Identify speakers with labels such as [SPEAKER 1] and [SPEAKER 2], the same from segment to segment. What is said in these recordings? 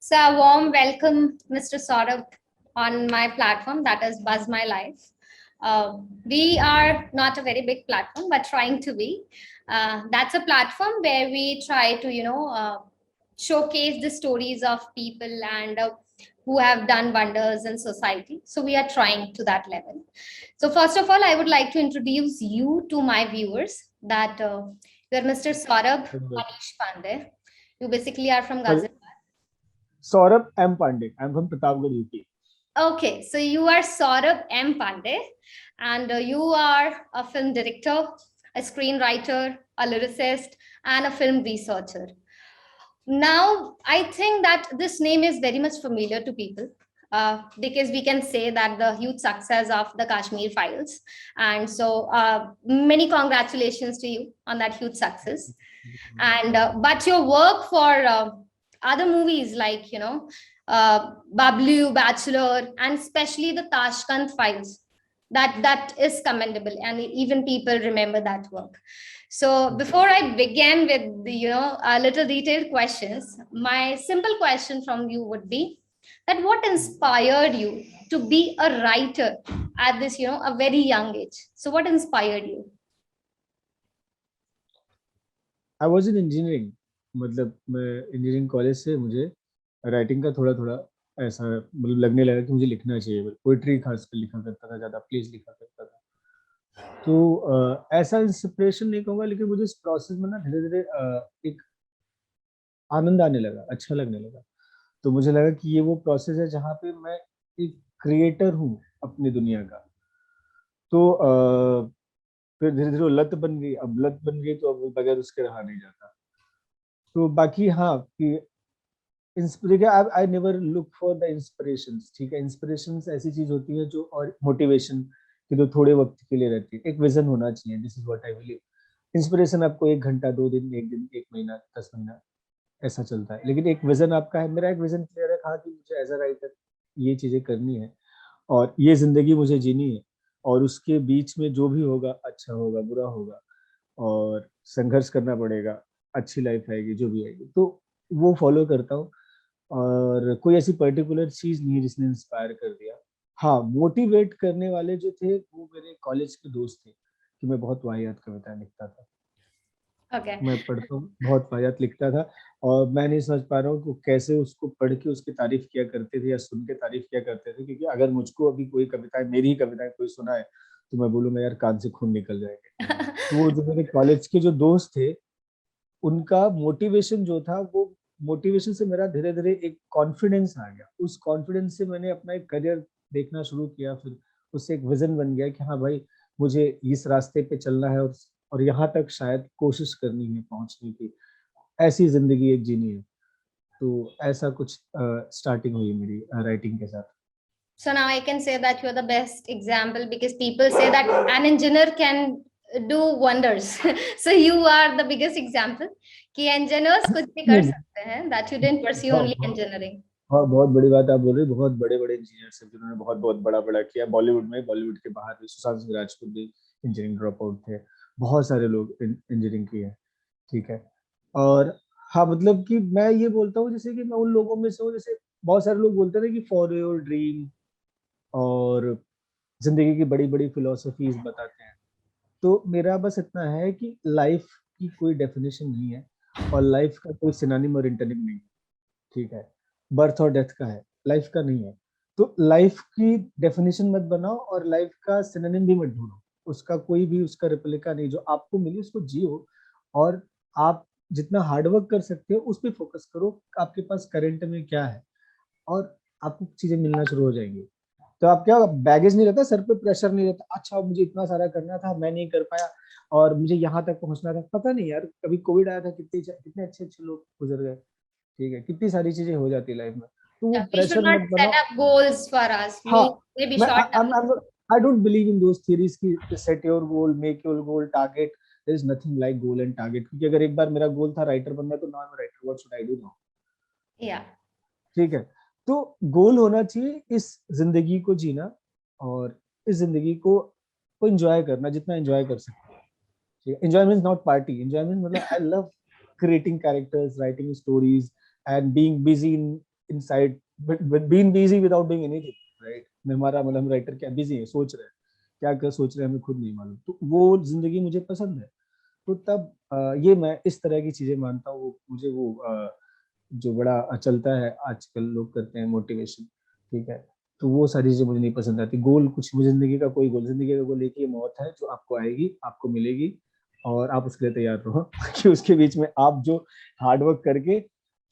[SPEAKER 1] So a warm welcome, Mr. Saurabh, on my platform, that is Buzz My Life. We are not a very big platform, but trying to be. That's a platform where we try to, showcase the stories of people and who have done wonders in society. So we are trying to that level. So first of all, I would like to introduce you to my viewers that you are Mr. Saurabh Manish Pandey. You basically are from
[SPEAKER 2] Sorry,
[SPEAKER 1] Gaziantep.
[SPEAKER 2] Saurabh M. Pandey. I'm from Pratapgarh, UP.
[SPEAKER 1] Okay, so you are Saurabh M. Pandey, and you are a film director, a screenwriter, a lyricist, and a film researcher. Now, I think that this name is very much familiar to people because we can say that the huge success of the Kashmir Files. And so, many congratulations to you on that huge success. And but your work for other movies like Bablu, Bachelor, and especially the Tashkent Files, that is commendable, and even people remember that work. So before I begin with the little detailed questions, my simple question from you would be that what inspired you to be a writer at this a very young age? So what inspired you?
[SPEAKER 2] I was in engineering. मतलब मैं engineering college से मुझे writing का थोड़ा थोड़ा ऐसा मतलब लगने लगा कि मुझे लिखना चाहिए. पोइट्री खासकर लिखा करता था, ज़्यादा प्लेस लिखा करता था. तो ऐसा इंस्पिरेशन नहीं कहूँगा, लेकिन मुझे इस प्रोसेस में ना धीरे धीरे एक आनंद आने लगा, अच्छा लगने लगा. तो मुझे लगा कि ये वो प्रोसेस है जहाँ पे मैं एक क्रिएटर हूँ अपनी दुनिया का. तो फिर धीरे धीरे वो लत बन गई. अब लत बन गई तो अब बगैर उसके रहा नहीं जाता. तो बाकी हाँ कि I never look for the inspirations. ठीक है, इंस्पिरेशंस ऐसी चीज होती है जो, और मोटिवेशन की तो थोड़े वक्त के लिए रहती है. एक विजन होना चाहिए. This is what I believe. Inspiration आपको 1 घंटा, 2 दिन, 1 दिन, 1 महीना, 10 महीना ऐसा चलता है, लेकिन एक विजन आपका है. मेरा एक विजन क्लियर है, कहा कि मुझे एज अ राइटर ये चीजें करनी है और ये जिंदगी मुझे जीनी है. और उसके बीच में जो भी होगा, अच्छा होगा, बुरा होगा, और संघर्ष करना पड़ेगा, अच्छी लाइफ आएगी, जो भी आएगी, तो वो फॉलो करता हूँ. और कोई ऐसी पर्टिकुलर चीज नहीं जिसने इंस्पायर कर दिया. हाँ, मोटिवेट करने वाले जो थे वो मेरे कॉलेज के दोस्त थे, कि मैं बहुत वाहियात कविताएं लिखता था.
[SPEAKER 1] Okay.
[SPEAKER 2] मैं पढ़ता हूँ, बहुत वाहियात लिखता था. और मैं नहीं समझ पा रहा हूँ कि कैसे उसको पढ़ के उसकी तारीफ किया करते थे या सुन के तारीफ किया करते थे. क्योंकि अगर मुझको अभी कोई कविताएं, मेरी ही कविताएं कोई सुनाए, तो मैं बोलूंगा यार कान से खून निकल जाएंगे. तो वो जो मेरे कॉलेज के जो दोस्त थे, उनका मोटिवेशन जो था, वो मोटिवेशन से मेरा धीरे धीरे एक कॉन्फिडेंस आ गया. उस कॉन्फिडेंस से मैंने अपना एक करियर देखना शुरू किया. फिर उससे एक विजन बन गया कि हाँ भाई, मुझे इस रास्ते पे चलना है, और यहाँ तक शायद कोशिश करनी है पहुंचने की. ऐसी जिंदगी एक जीनी है. तो ऐसा कुछ स्टार्टिंग हुई मेरी राइटिंग के साथ.
[SPEAKER 1] So now I can say that you're the best example because people say that an engineer can do wonders. So you are the biggest example कि engineers कुछ भी कर
[SPEAKER 2] नहीं,
[SPEAKER 1] सकते हैं, that you didn't pursue
[SPEAKER 2] बहुत
[SPEAKER 1] only
[SPEAKER 2] बहुत
[SPEAKER 1] engineering.
[SPEAKER 2] हाँ, बहुत बड़ी बात आप बोल रहे हैं. बहुत बड़े बड़े इंजीनियर्स हैं जिन्होंने बहुत बहुत बड़ा बड़ा किया बॉलीवुड में. बॉलीवुड के बाहर भी सुशांत सिंह राजपूत भी इंजीनियरिंग ड्रॉप आउट थे. बहुत सारे लोग इंजीनियरिंग किए हैं. ठीक है. और हाँ, मतलब कि मैं ये बोलता हूँ जैसे कि मैं उन लोगों में से हूँ. जैसे बहुत सारे लोग बोलते हैं कि फॉर योर ड्रीम, और जिंदगी की बड़ी बड़ी फिलोसफीज बताते हैं. तो मेरा बस इतना है कि लाइफ की कोई डेफिनेशन नहीं है, और लाइफ का कोई सिनोनिम और इंटरनिम नहीं है. ठीक है, बर्थ और डेथ का है, लाइफ का नहीं है. तो लाइफ की डेफिनेशन मत बनाओ, और लाइफ का सिनोनिम भी मत ढूंढो. उसका कोई भी उसका रिप्लिका नहीं. जो आपको मिली उसको जियो. और आप जितना हार्डवर्क कर सकते हो उस पर फोकस करो. आपके पास करंट में क्या है, और आपको चीजें मिलना शुरू हो जाएंगी. तो आप क्या, बैगेज नहीं रहता सर पे, प्रेशर नहीं रहता. अच्छा, मुझे इतना सारा करना था, मैं नहीं कर पाया, और मुझे यहाँ तक पहुंचना था. पता नहीं यार, कभी कोविड आया था, कितने कितने अच्छे अच्छे लोग गुजर गए. ठीक है, कितनी सारी चीजें हो जाती है लाइफ में. तो वो
[SPEAKER 1] Yeah, we should
[SPEAKER 2] pressure
[SPEAKER 1] not
[SPEAKER 2] मत
[SPEAKER 1] set
[SPEAKER 2] बनाओ.
[SPEAKER 1] up goals for us.
[SPEAKER 2] हाँ,
[SPEAKER 1] Maybe
[SPEAKER 2] मैं
[SPEAKER 1] short term.
[SPEAKER 2] I don't believe in those theories की set your goal, make your goal, target. There is nothing like goal and target. क्योंकि अगर एक बार मेरा गोल था राइटर बनना, तो now I am writer, what should I do now.
[SPEAKER 1] Yeah.
[SPEAKER 2] ठीक है. तो गोल होना चाहिए इस जिंदगी को जीना, और इस जिंदगी को एंजॉय करना जितना एंजॉय कर सकते हैं. ठीक है, enjoy means not party. Enjoy means मतलब I love creating characters, writing stories, and being busy in inside, but being busy without doing anything, right? मैं हमारा मतलब हम राइटर क्या बिजी है, सोच रहे हैं क्या क्या सोच रहे हैं हमें खुद नहीं मालूम, तो वो जिंदगी मुझे पसंद है। तो तब ये मैं इस तरह की चीजें मानता हूँ। मुझे वो जो बड़ा चलता है आजकल लोग करते हैं मोटिवेशन, ठीक है, तो वो सारी चीजें मुझे नहीं पसंद आती। गोल कुछ मुझे जिंदगी का कोई गोल, जिंदगी का गोल एक ही मौत है जो आपको आएगी, आपको मिलेगी और आप उसके लिए तैयार रहो कि उसके बीच में आप जो हार्डवर्क करके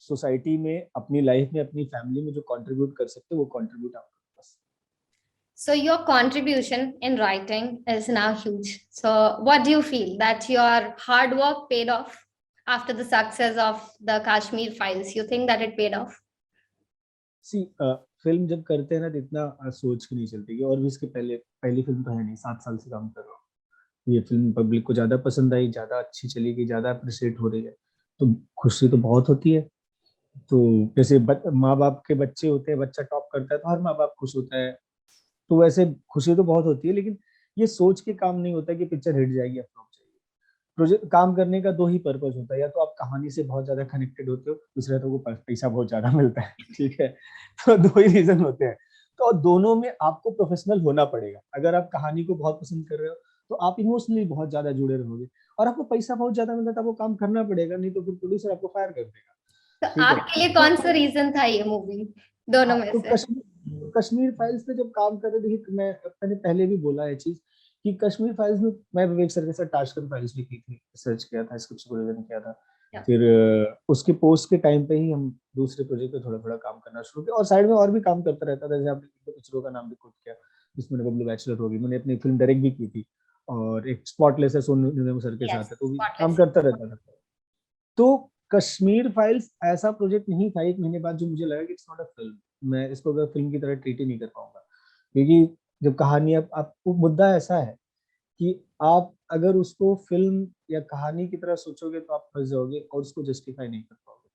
[SPEAKER 2] सोसाइटी में, अपनी लाइफ में, अपनी फैमिली में जो कंट्रीब्यूट कर सकते हो वो कंट्रीब्यूट आप करो बस।
[SPEAKER 1] So your contribution in writing is now huge. So what do you feel that your hard work paid off after the success of the Kashmir Files? You think that it paid off?
[SPEAKER 2] See film जब करते हैं ना तो इतना सोच के नहीं चलती कि और भी इसके पहले, पहली फिल्म तो है नहीं, 7 साल से काम कर रहा हूँ। ये फिल्म पब्लिक को ज्यादा पसंद आई, ज्यादा अच्छी चलेगी, ज्यादा अप्रिशिएट हो रही है, तो खुशी तो बहुत होती है। तो जैसे माँ बाप के बच्चे होते हैं, बच्चा टॉप करता है तो हर माँ बाप खुश होता है, तो वैसे खुशी तो बहुत होती है। लेकिन ये सोच के काम नहीं होता कि पिक्चर हिट जाएगी या फ्लॉप जाएगी। प्रोजेक्ट काम करने का दो ही पर्पस होता है, या तो आप कहानी से बहुत ज्यादा कनेक्टेड होते हो, दूसरा तो वो पैसा बहुत ज्यादा मिलता है, ठीक है। तो दो ही रीजन होते हैं, तो दोनों में आपको प्रोफेशनल होना पड़ेगा। अगर आप कहानी को बहुत पसंद कर रहे हो तो आप इमोशनली बहुत ज्यादा जुड़े रहोगे, और आपको पैसा बहुत ज्यादा मिलता है तो आपको काम करना पड़ेगा, नहीं तो फिर प्रोड्यूसर आपको फायर कर देगा,
[SPEAKER 1] तो
[SPEAKER 2] ठीक है।
[SPEAKER 1] आपके लिए
[SPEAKER 2] तो
[SPEAKER 1] कौन सा रीजन था ये मूवी दोनों में
[SPEAKER 2] तो
[SPEAKER 1] से?
[SPEAKER 2] कश्मीर फाइल्स पे जब काम कर रहे थे, मैंने पहले भी बोला है चीज कि कश्मीर फाइल्स में मैं विवेक सर के साथ ताशकंद फाइल्स भी की थी, रिसर्च किया था, स्क्रिप्ट सुपरविजन किया था।
[SPEAKER 1] Yeah.
[SPEAKER 2] फिर उसके पोस्ट के टाइम पे ही हम दूसरे प्रोजेक्ट पे थोड़ा थोड़ा काम करना शुरू किया, और साइड में और भी काम करता रहता था। जैसे आपने पिक्चरों का नाम भी कोट किया, जिसमें बबलू बैचलर होगी, मैंने अपनी फिल्म डायरेक्ट भी की थी, और एक स्पॉटलेस है सोनू निगम सर के
[SPEAKER 1] Yes,
[SPEAKER 2] साथ है, तो भी काम
[SPEAKER 1] spotless.
[SPEAKER 2] करता रहता था। तो कश्मीर फाइल्स ऐसा प्रोजेक्ट नहीं था 1 महीने बाद जो मुझे लगा कि इट्स नॉट अ फिल्म, मैं इसको अगर फिल्म की तरह ट्रीट ही नहीं कर पाऊंगा। क्योंकि जब कहानी, अब आपको मुद्दा ऐसा है कि आप अगर उसको फिल्म या कहानी की तरह सोचोगे तो आप फंस जाओगे और उसको जस्टिफाई नहीं कर पाओगे।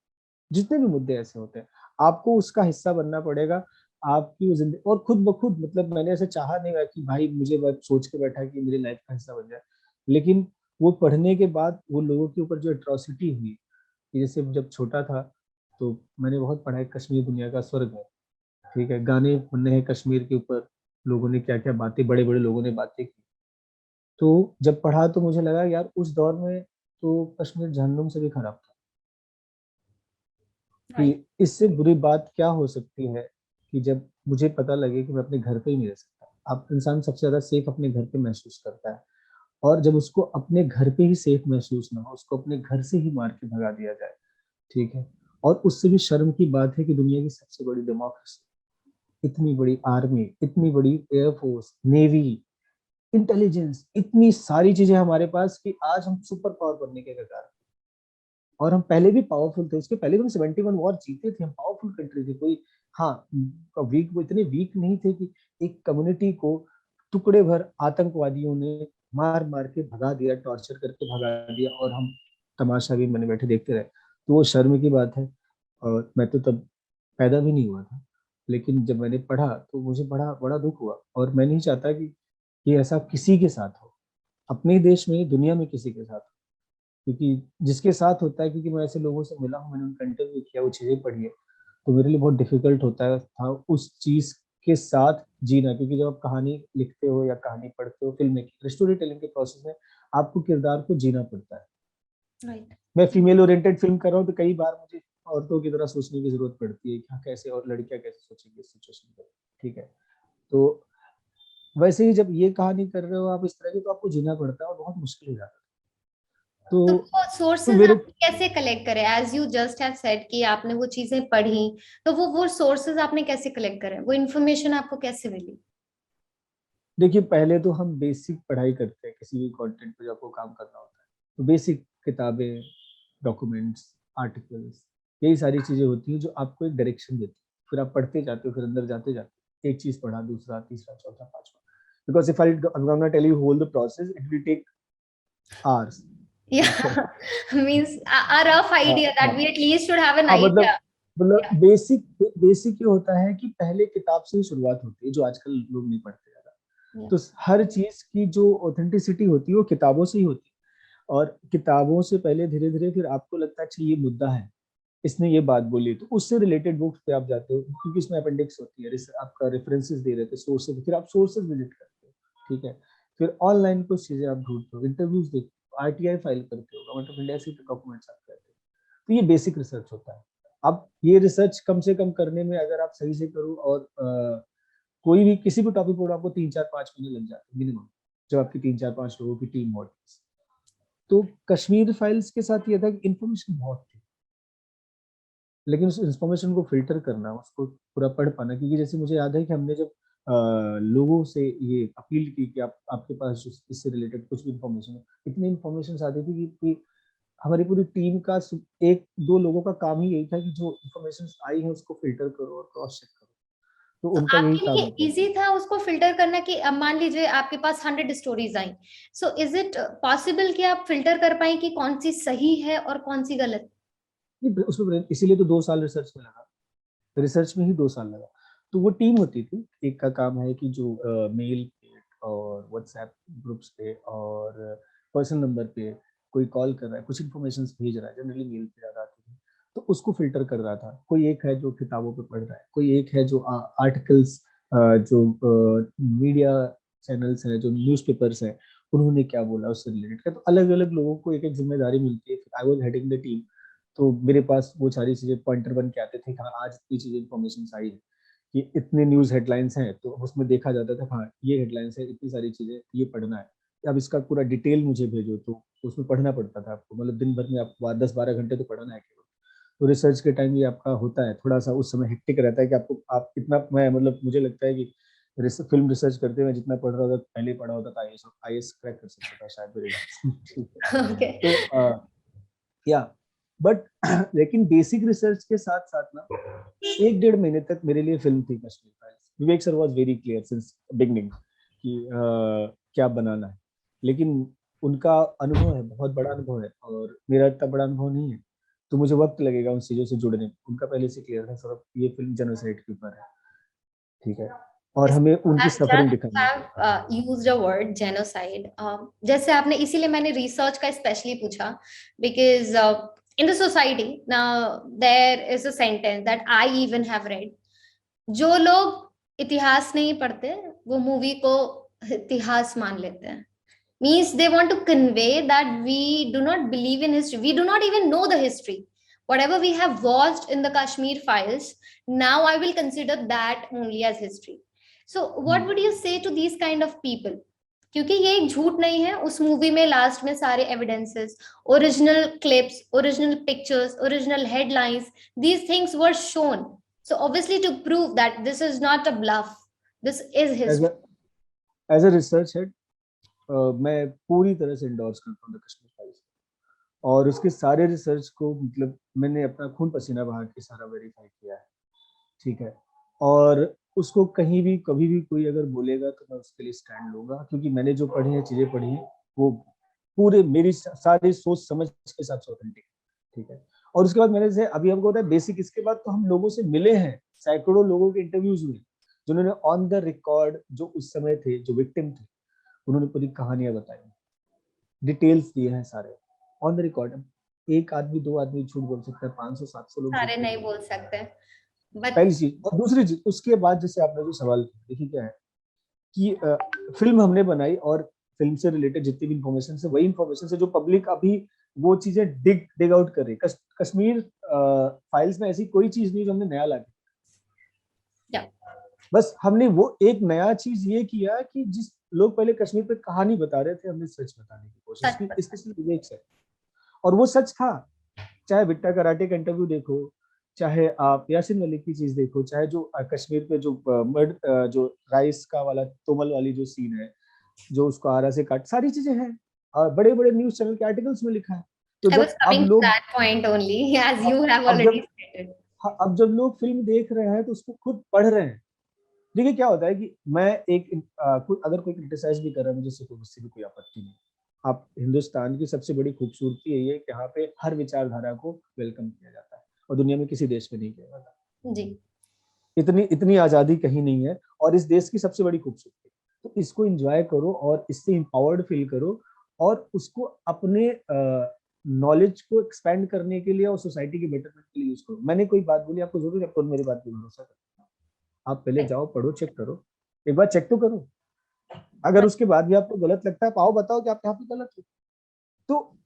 [SPEAKER 2] जितने भी मुद्दे ऐसे होते हैं, आपको उसका हिस्सा बनना पड़ेगा। आपकी वो जिंदगी, और खुद ब खुद, मतलब मैंने ऐसे चाहा नहीं है कि भाई मुझे बस सोच के बैठा कि मेरी लाइफ का हिस्सा बन जाए, लेकिन वो पढ़ने के बाद वो लोगों के ऊपर जो एट्रोसिटी हुई, कि जैसे जब छोटा था तो मैंने बहुत पढ़ा है कश्मीर दुनिया का स्वर्ग है, ठीक है, गाने बने हैं कश्मीर के ऊपर, लोगों ने क्या क्या बातें, बड़े बड़े लोगों ने बातें की। तो जब पढ़ा तो मुझे लगा यार उस दौर में तो कश्मीर जहन्नुम से भी खराब था,
[SPEAKER 1] Right.
[SPEAKER 2] कि इससे बुरी बात क्या हो सकती है कि जब मुझे पता लगे कि मैं अपने घर पे ही नहीं रह सकता। अब इंसान सबसे ज्यादा सेफ अपने घर पे महसूस करता है, और जब उसको अपने घर पे ही सेफ महसूस ना हो, उसको अपने घर से ही मार के भगा दिया जाए, ठीक है। और उससे भी शर्म की बात है कि दुनिया की सबसे बड़ी डेमोक्रेसी, इतनी बड़ी आर्मी, इतनी बड़ी एयरफोर्स, नेवी, इंटेलिजेंस, इतनी सारी चीजें हमारे पास कि आज हम सुपर पावर बनने के कगार। और हम पहले भी पावरफुल थे, उसके पहले भी हम 71 वॉर जीते थे, हम पावरफुल कंट्री थी कोई। हाँ, वीक, वो इतने वीक नहीं थे कि एक कम्युनिटी को टुकड़े भर आतंकवादियों ने मार मार के भगा दिया, टॉर्चर करके भगा दिया, और हम तमाशा भी मैंने बैठे देखते रहे। तो वो शर्म की बात है, और मैं तो तब पैदा भी नहीं हुआ था। लेकिन जब मैंने पढ़ा तो मुझे बड़ा बड़ा दुख हुआ, और मैं नहीं चाहता कि ये ऐसा किसी के साथ हो, अपने देश में, दुनिया में किसी के साथ हो। क्योंकि जिसके साथ होता है, क्योंकि मैं ऐसे लोगों से मिला हूँ, मैंने उनका इंटरव्यू किया, वो चीजें पढ़ी है, तो मेरे लिए बहुत डिफिकल्ट होता है था उस चीज के साथ जीना। क्योंकि जब आप कहानी लिखते हो या कहानी पढ़ते हो, फिल्म मेकिंग, स्टोरी टेलिंग के प्रोसेस में आपको किरदार को जीना पड़ता है।
[SPEAKER 1] Right.
[SPEAKER 2] मैं फीमेल ओरिएंटेड फिल्म कर रहा हूँ तो कई बार मुझे औरतों की तरह सोचने की जरूरत पड़ती है कि हाँ, कैसे और लड़कियां कैसे सोचेंगी इस सिचुएशन पे, ठीक है। तो वैसे ही जब ये कहानी कर रहे हो आप इस तरह की, तो आपको जीना पड़ता है और बहुत मुश्किल हो जाता है।
[SPEAKER 1] तो
[SPEAKER 2] तो
[SPEAKER 1] वो
[SPEAKER 2] तो
[SPEAKER 1] सोर्सेज
[SPEAKER 2] मेरे,
[SPEAKER 1] आपने कैसे कलेक्ट करे? As you just have said कि आपने वो चीजें पढ़ी, तो वो सोर्सेज आपने कैसे कलेक्ट करे? वो इन्फॉर्मेशन आपको कैसे मिली?
[SPEAKER 2] देखिए पहले तो हम बेसिक पढ़ाई करते हैं किसी भी कंटेंट पे जो आपको काम करना होता है, तो बेसिक किताबें, डॉक्यूमेंट्स, आर्टिकल्स, यही सारी चीजें होती हैं जो आपको एक डायरेक्शन देती है। फिर आप पढ़ते जाते हो, फिर अंदर जाते जाते एक चीज पढ़ा, दूसरा, तीसरा, चौथा, पांचवा, because if I gonna tell you whole the process it will take hours, ठीक है।
[SPEAKER 1] Yeah, means a rough
[SPEAKER 2] हाँ
[SPEAKER 1] idea that
[SPEAKER 2] हाँ
[SPEAKER 1] we at least should have an
[SPEAKER 2] हाँ,
[SPEAKER 1] idea.
[SPEAKER 2] मतलब
[SPEAKER 1] Yeah,
[SPEAKER 2] बेसिक बेसिक ये होता है कि पहले किताब से ही शुरुआत होती है, जो आजकल लोग नहीं पढ़ते ज्यादा।
[SPEAKER 1] yeah.
[SPEAKER 2] तो हर चीज की जो ऑथेंटिसिटी होती है वो किताबों से ही होती है, और किताबों से पहले धीरे धीरे फिर आपको लगता है अच्छा ये मुद्दा है, इसने ये बात बोली, तो उससे रिलेटेड बुक्स पे आप जाते हो क्योंकि इसमें अपेंडिक्स होती है, आपका रेफरेंसेस दे रहे थे, सोर्सेज, फिर आप सोर्सेज विजिट करते हो, ठीक है। फिर ऑनलाइन कुछ चीजें आप ढूंढते हो, इंटरव्यूज देखते हो, आरटीआई फाइल करते हो, गवर्नमेंट ऑफ इंडिया से डॉक्यूमेंट्स आप करते हो। तो ये बेसिक रिसर्च होता है। अब ये रिसर्च कम से कम करने में अगर आप सही से करो और कोई भी किसी भी टॉपिक पर आपको 3-4-5 महीने लग जाते हैं मिनिमम, जब आपकी 3-4-5 लोगों की टीम होती है। तो कश्मीर फाइल्स के साथ ये था कि इन्फॉर्मेशन बहुत थी, लेकिन उस इन्फॉर्मेशन को फिल्टर करना, उसको पूरा पढ़ पाना, क्योंकि जैसे मुझे याद है कि हमने जब लोगों से ये अपील की कि आप आपके पास इससे रिलेटेड कुछ भी इन्फॉर्मेशन है, इतनी इन्फॉर्मेशन आती थी कि हमारी पूरी टीम का 1-2 लोगों का काम ही यही था कि जो इन्फॉर्मेशन आई है उसको फिल्टर करो और क्रॉस चेक करो, तो
[SPEAKER 1] तो
[SPEAKER 2] उनका यही
[SPEAKER 1] आपके
[SPEAKER 2] काम
[SPEAKER 1] लिए
[SPEAKER 2] होता है।
[SPEAKER 1] इजी था उसको फिल्टर करना कि अब मान लीजिए आपके पास 100 stories I, so is it possible कि आप फिल्टर कर पाए कि कौन सी सही है और कौन सी गलत?
[SPEAKER 2] उसमें इसीलिए तो 2 साल रिसर्च में लगा, रिसर्च में ही 2 साल लगा। तो वो टीम होती थी, एक का काम है कि जो मेल पे और व्हाट्सएप ग्रुप्स पे और पर्सनल नंबर पे कोई कॉल कर रहा है, कुछ इन्फॉर्मेशन भेज रहा है, जनरली मेल पे ज्यादा आती है, तो उसको फिल्टर कर रहा था। कोई एक है जो किताबों पे पढ़ रहा है, कोई एक है जो आर्टिकल्स, जो मीडिया चैनल्स हैं, जो न्यूज़पेपर्स हैं, उन्होंने क्या बोला उससे रिलेटेड। तो अलग अलग लोगों को एक एक जिम्मेदारी मिलती है। I was heading the team, तो मेरे पास वो सारी चीजें पॉइंटर बन के आते थे कि हाँ आज इतनी चीजें इन्फॉर्मेशन आई है, कि इतने न्यूज हेडलाइंस हैं, तो उसमें देखा जाता था हाँ ये हेडलाइंस है, इतनी सारी चीजें, ये पढ़ना है, अब इसका पूरा डिटेल मुझे भेजो, तो उसमें पढ़ना पड़ता था आपको, मतलब दिन भर में आपको 10-12 घंटे तो पढ़ना है केवल। तो रिसर्च के टाइम ये आपका होता है, थोड़ा सा उस समय हेक्टिक रहता है कि आपको आप इतना, मैं मतलब मुझे लगता है कि फिल्म रिसर्च करते हुए जितना पढ़ रहा होता, पहले पढ़ा होता था आईएएस क्रैक कर सकता था शायद मेरे हिसाब से। ठीक है।
[SPEAKER 1] ओके।
[SPEAKER 2] तो या बट लेकिन बेसिक रिसर्च के साथ साथ ना 1-1.5 महीने तक मेरे लिए फिल्म थी Kashmir files. Vivek sir was very clear since beginning कि क्या बनाना है, लेकिन उनका अनुभव है, बहुत बड़ा अनुभव है, और मेरा इतना बड़ा अनुभव नहीं है, तो मुझे वक्त लगेगा उन चीजों से जुड़ने में। उनका पहले से क्लियर था सर ये फिल्म जेनोसाइड के ऊपर है, ठीक है, और
[SPEAKER 1] Yes,
[SPEAKER 2] हमें उनकी सफरिंग दिखानी है।
[SPEAKER 1] have used a word genocide. जैसे आपने, इसीलिए मैंने रिसर्च का स्पेशली पूछा, because in the society now there is a sentence that I even have read. जो लोग इतिहास नहीं पढ़ते वो मूवी को इतिहास मान लेते हैं, means they want to convey that we do not believe in history, we do not even know the history. Whatever we have watched in the Kashmir files, now I will consider that only as history. So what would you say to these kind of people? क्योंकि ये एक झूठ नहीं है, उस movie में last में सारे evidences, original clips, original pictures, original headlines, these things were shown, so obviously to prove that this is not a bluff, this is history.
[SPEAKER 2] As a research head मैं पूरी तरह से इंडोर्स करता हूँ Kashmir files, और उसके सारे रिसर्च को मतलब मैंने अपना खून पसीना बहा के सारा वेरीफाई किया है, ठीक है। और उसको कहीं भी कभी भी कोई अगर बोलेगा तो मैं उसके लिए स्टैंड लूंगा, क्योंकि मैंने जो पढ़ी है चीजें पढ़ी हैं वो पूरे मेरी सारी सोच समझ के हिसाब से ऑथेंटिक, ठीक है। और उसके बाद मैंने जैसे अभी हमको होता है बेसिक, इसके बाद तो हम लोगों से मिले हैं, सैकड़ों लोगों के इंटरव्यूज हुए जिन्होंने ऑन द रिकॉर्ड, जो उस समय थे, जो विक्टिम थे, उन्होंने पूरी कहानियां बताई, डिटेल्स दिए हैं सारे ऑन द रिकॉर्ड। एक आदमी 2 आदमी झूठ बोल सकता है, 500-700 लोग झूठ
[SPEAKER 1] सारे
[SPEAKER 2] नहीं
[SPEAKER 1] नहीं
[SPEAKER 2] बोल
[SPEAKER 1] बोल
[SPEAKER 2] सकते।
[SPEAKER 1] सकते, बट
[SPEAKER 2] पहली चीज, और दूसरी चीज उसके बाद जैसे आपने जो सवाल किया, देखिए क्या है कि फिल्म हमने बनाई, और फिल्म से रिलेटेड जितनी भी इंफॉर्मेशन से, वही इंफॉर्मेशन से जो पब्लिक अभी वो चीजें डिग आउट कर रही है। कश्मीर फाइल्स में ऐसी कोई चीज नहीं जो हमने नया ला, बस हमने वो एक नया चीज ये किया कि जिस लोग पहले कश्मीर पे कहानी बता रहे थे, हमने सच बताने की कोशिश की, स्पेशली विवेक से, और वो सच था। चाहे बिट्टा कराटे का इंटरव्यू देखो, चाहे आप यासिन मलिक की चीज देखो, चाहे जो कश्मीर पे जो जो राइस का वाला तोमल वाली जो सीन है, जो उसको आरा से काट, सारी चीजें हैं, और बड़े बड़े न्यूज चैनल के आर्टिकल्स में लिखा है। तो
[SPEAKER 1] I was
[SPEAKER 2] जब अब
[SPEAKER 1] coming to
[SPEAKER 2] लोग
[SPEAKER 1] that point only, as you
[SPEAKER 2] अब
[SPEAKER 1] have
[SPEAKER 2] अब जब
[SPEAKER 1] already stated.
[SPEAKER 2] हाँ, अब जब लोग फिल्म देख रहे हैं तो उसको खुद पढ़ रहे हैं। देखिए क्या होता है कि मैं एक अगर कोई क्रिटिसाइज भी कर रहा है मुझे, उससे भी कोई आपत्ति नहीं। आप हिंदुस्तान की सबसे बड़ी खूबसूरती यही है कि यहाँ पे हर विचारधारा को वेलकम किया जाता है, और दुनिया में किसी देश में नहीं किया जाता।
[SPEAKER 1] जी,
[SPEAKER 2] इतनी इतनी आजादी कहीं नहीं है, और इस देश की सबसे बड़ी खूबसूरती, तो इसको एंजॉय करो और इससे एम्पावर्ड फील करो, और उसको अपने नॉलेज को एक्सपेंड करने के लिए और सोसाइटी के बेटरमेंट के लिए यूज करो। मैंने कोई बात बोली, आपको जरूर आपको मेरी बात पे भरोसा करो, आप पहले जाओ, पढ़ो, चेक करो, एक बार चेक तो करो। अगर उसके बाद भी आपको गलत लगता है, आओ बताओ कि आप यहाँ पे गलत हो। तो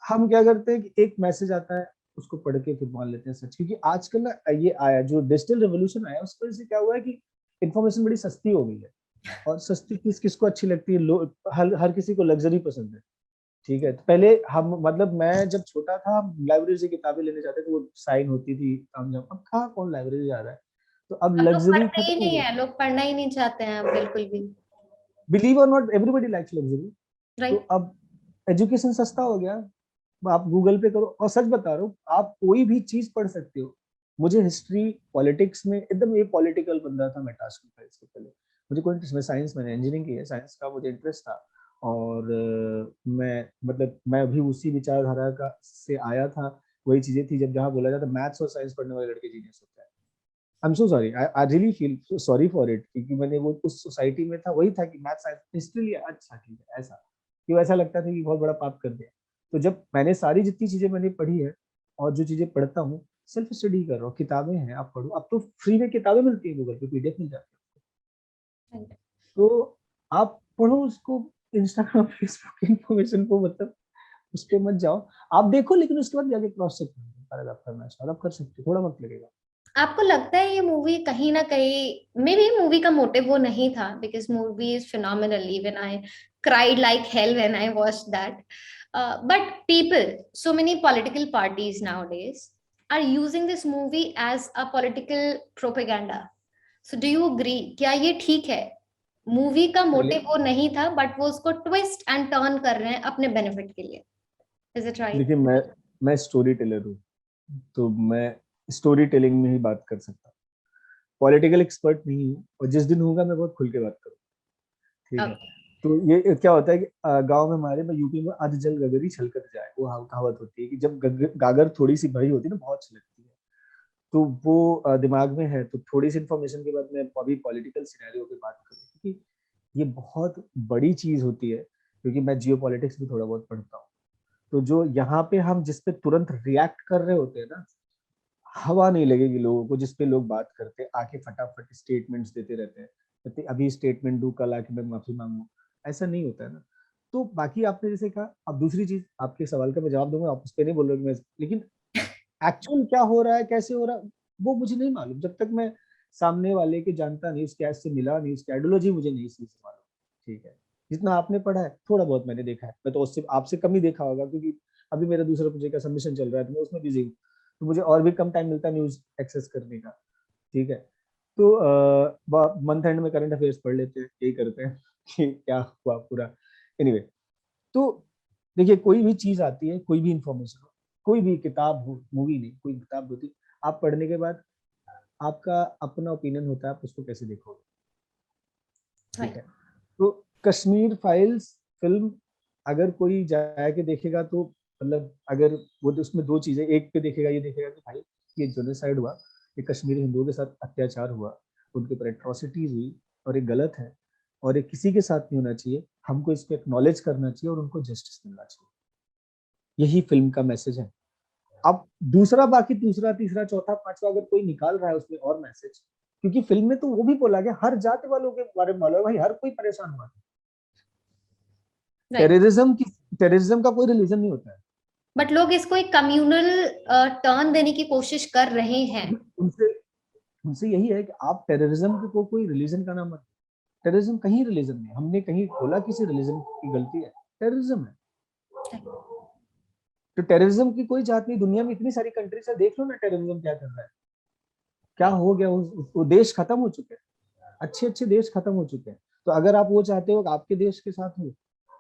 [SPEAKER 2] हम क्या करते हैं कि एक मैसेज आता है, उसको पढ़ के फिर मान लेते हैं सच, क्योंकि आजकल ना ये आया जो डिजिटल रेवोल्यूशन आया, उस वजह से क्या हुआ है कि इन्फॉर्मेशन बड़ी सस्ती हो गई है। और सस्ती चीज किसको अच्छी लगती है? हर किसी को लग्जरी पसंद है। ठीक है, तो पहले हम मतलब मैं जब छोटा था, लाइब्रेरी से किताबें लेने जाते थे, वो साइन होती थी काम जब, अब कहाँ कौन लाइब्रेरी जा रहा है? तो अब
[SPEAKER 1] अब लोग
[SPEAKER 2] लग्जरी
[SPEAKER 1] पढ़ते ही
[SPEAKER 2] खत्म हो
[SPEAKER 1] नहीं
[SPEAKER 2] गई।
[SPEAKER 1] है, लोग पढ़ना ही नहीं चाहते हैं अब बिल्कुल भी।
[SPEAKER 2] बिलीव और नॉट, एवरीबॉडी लाइक्स लग्जरी। तो
[SPEAKER 1] राइट।
[SPEAKER 2] अब एजुकेशन सस्ता हो गया, आप गूगल पे करो, और सच बता रहा हूँ, आप कोई भी चीज पढ़ सकते हो। मुझे हिस्ट्री, पॉलिटिक्स में एकदम ये पॉलिटिकल बंदा था मैं, टास्क था इसके पहले। मुझे कोई इंटरेस्ट, मैं साइंस, मैंने इंजीनियरिंग की है, साइंस का मुझे इंटरेस्ट था। और मैं मतलब मैं भी उसी विचारधारा का से आया था। वही चीजें थी, जब जहाँ बोला जाता मैथ्स और साइंस पढ़ने वाले लड़के जीनियस होता है। I am so sorry, I really feel sorry for it, क्योंकि मैंने वो उस सोसाइटी में था, वही था कि मैथ साइंस हिस्ट्री लिया, अच्छा ठीक है, ऐसा क्यों, ऐसा लगता था कि बहुत बड़ा पाप कर दिया। तो जब मैंने सारी जितनी चीजें मैंने पढ़ी है, और जो चीजें पढ़ता हूँ, सेल्फ स्टडी कर रहा हूँ, किताबें हैं, आप पढ़ो। अब तो फ्री में किताबें मिलती है, गूगल पे पीडीएफ मिल जाती है, तो आप पढ़ो उसको। इंस्टाग्राम, फेसबुक इन्फॉर्मेशन को मतलब उस पर मत जाओ, आप देखो, लेकिन उसके बाद जाके क्रॉस चेक करो, अगर आप करना चाहो आप कर सकते हो, थोड़ा वक्त लगेगा।
[SPEAKER 1] आपको लगता है ये मूवी कहीं ना कहीं, मे बी मूवी का मोटिव वो नहीं था, because movie is phenomenal, even I cried like hell when I watched that. But people, so many political parties nowadays are using this movie as a political propaganda. So do you agree? क्या ये ठीक है? Movie का
[SPEAKER 2] पहले
[SPEAKER 1] motive वो नहीं था, but वो उसको ट्विस्ट एंड टर्न कर रहे हैं अपने बेनिफिट के लिए। Is it right?
[SPEAKER 2] देखिए, मैं स्टोरी टेलर हूँ, तो मैं स्टोरी टेलिंग में ही बात कर सकता हूँ। पॉलिटिकल एक्सपर्ट नहीं हूँ, और जिस दिन होगा मैं बहुत खुल के बात करूँ। ठीक है, तो ये क्या होता है कि गांव में हमारे में, यूपी में, अध जल गगरी छलकत जाए, वो कहावत होती है कि जब गागर थोड़ी सी भरी होती है ना, बहुत छलकती है। तो वो दिमाग में है, तो थोड़ी सी इन्फॉर्मेशन के बाद मैं अभी पॉलिटिकल सिनेरियो पे बात करूँ, क्योंकि ये बहुत बड़ी चीज होती है, क्योंकि मैं जियो पॉलिटिक्स भी थोड़ा बहुत पढ़ता हूँ। तो जो यहाँ पे हम जिस पे तुरंत रिएक्ट कर रहे होते हैं ना, हवा नहीं लगेगी लोगों को जिस पे लोग बात करते हैं, आके फटाफट स्टेटमेंट्स देते रहते हैं, कहते अभी स्टेटमेंट दूं, कल आके मैं माफी मांगू, ऐसा नहीं होता है ना। तो बाकी आपने जैसे कहा, अब दूसरी चीज, आपके सवाल का मैं जवाब दूंगा, आप उस पर नहीं बोल रहे, मैं लेकिन एक्चुअल क्या हो रहा है, कैसे हो रहा है, वो मुझे नहीं मालूम, जब तक मैं सामने वाले के जानता नहीं, उसके ऐसे मिला नहीं, उसकी आइडियोलॉजी मुझे नहीं सही से मालूम। ठीक है, जितना आपने पढ़ा है, थोड़ा बहुत मैंने देखा है, मैं तो उससे आपसे कम ही देखा होगा, क्योंकि अभी मेरा दूसरा प्रोजेक्ट का सबमिशन चल रहा है, तो मैं उसमें बिजी हूँ, तो मुझे और भी कम टाइम मिलता है न्यूज एक्सेस करने का। ठीक है, तो मंथ एंड में करंट अफेयर्स पढ़ लेते हैं, यही करते हैं कि क्या हुआ पूरा। एनीवे, तो देखिए, कोई भी चीज आती है, कोई भी इंफॉर्मेशन हो, कोई भी किताब हो, मूवी नहीं, कोई किताब होती, आप पढ़ने के बाद आपका अपना ओपिनियन होता है, आप उसको कैसे देखोगे। ठीक है, तो कश्मीर फाइल्स फिल्म अगर कोई जाके देखेगा, तो मतलब अगर वो, तो उसमें दो चीजें, एक पे देखेगा, ये देखेगा कि भाई ये जेनोसाइड हुआ, ये कश्मीरी हिंदुओं के साथ अत्याचार हुआ, उनके ऊपर एट्रोसिटीज हुई, और ये गलत है, और ये किसी के साथ नहीं होना चाहिए, हमको इसको एक्नॉलेज करना चाहिए, और उनको जस्टिस मिलना चाहिए। यही फिल्म का मैसेज है। अब दूसरा, बाकी दूसरा, तीसरा, चौथा, पांचवा अगर कोई निकाल रहा है उसमें और मैसेज, क्योंकि फिल्म में तो वो भी बोला गया, हर जाति वालों के बारे में मालूम है भाई, हर कोई परेशान हुआ।
[SPEAKER 1] राइट।
[SPEAKER 2] टेररिज्म की, टेररिज्म का कोई रिलीजन नहीं होता है।
[SPEAKER 1] बट लोग इसको एक कम्युनल टर्न देने की कोशिश कर रहे हैं।
[SPEAKER 2] उनसे उनसे यही है कि आप टेररिज्म को कोई रिलीजन का नाम मत। टेररिज्म कहीं रिलीजन नहीं, हमने कहीं बोला किसी रिलीजन की गलती है, टेररिज्म है। तो टेररिज्म की कोई जात नहीं, दुनिया में इतनी सारी कंट्रीज है, देख लो ना टेररिज्म क्या कर रहा है, क्या हो गया, वो देश खत्म हो चुके हैं, अच्छे अच्छे देश खत्म हो चुके हैं। तो अगर आप वो चाहते हो कि आपके देश के साथ हो,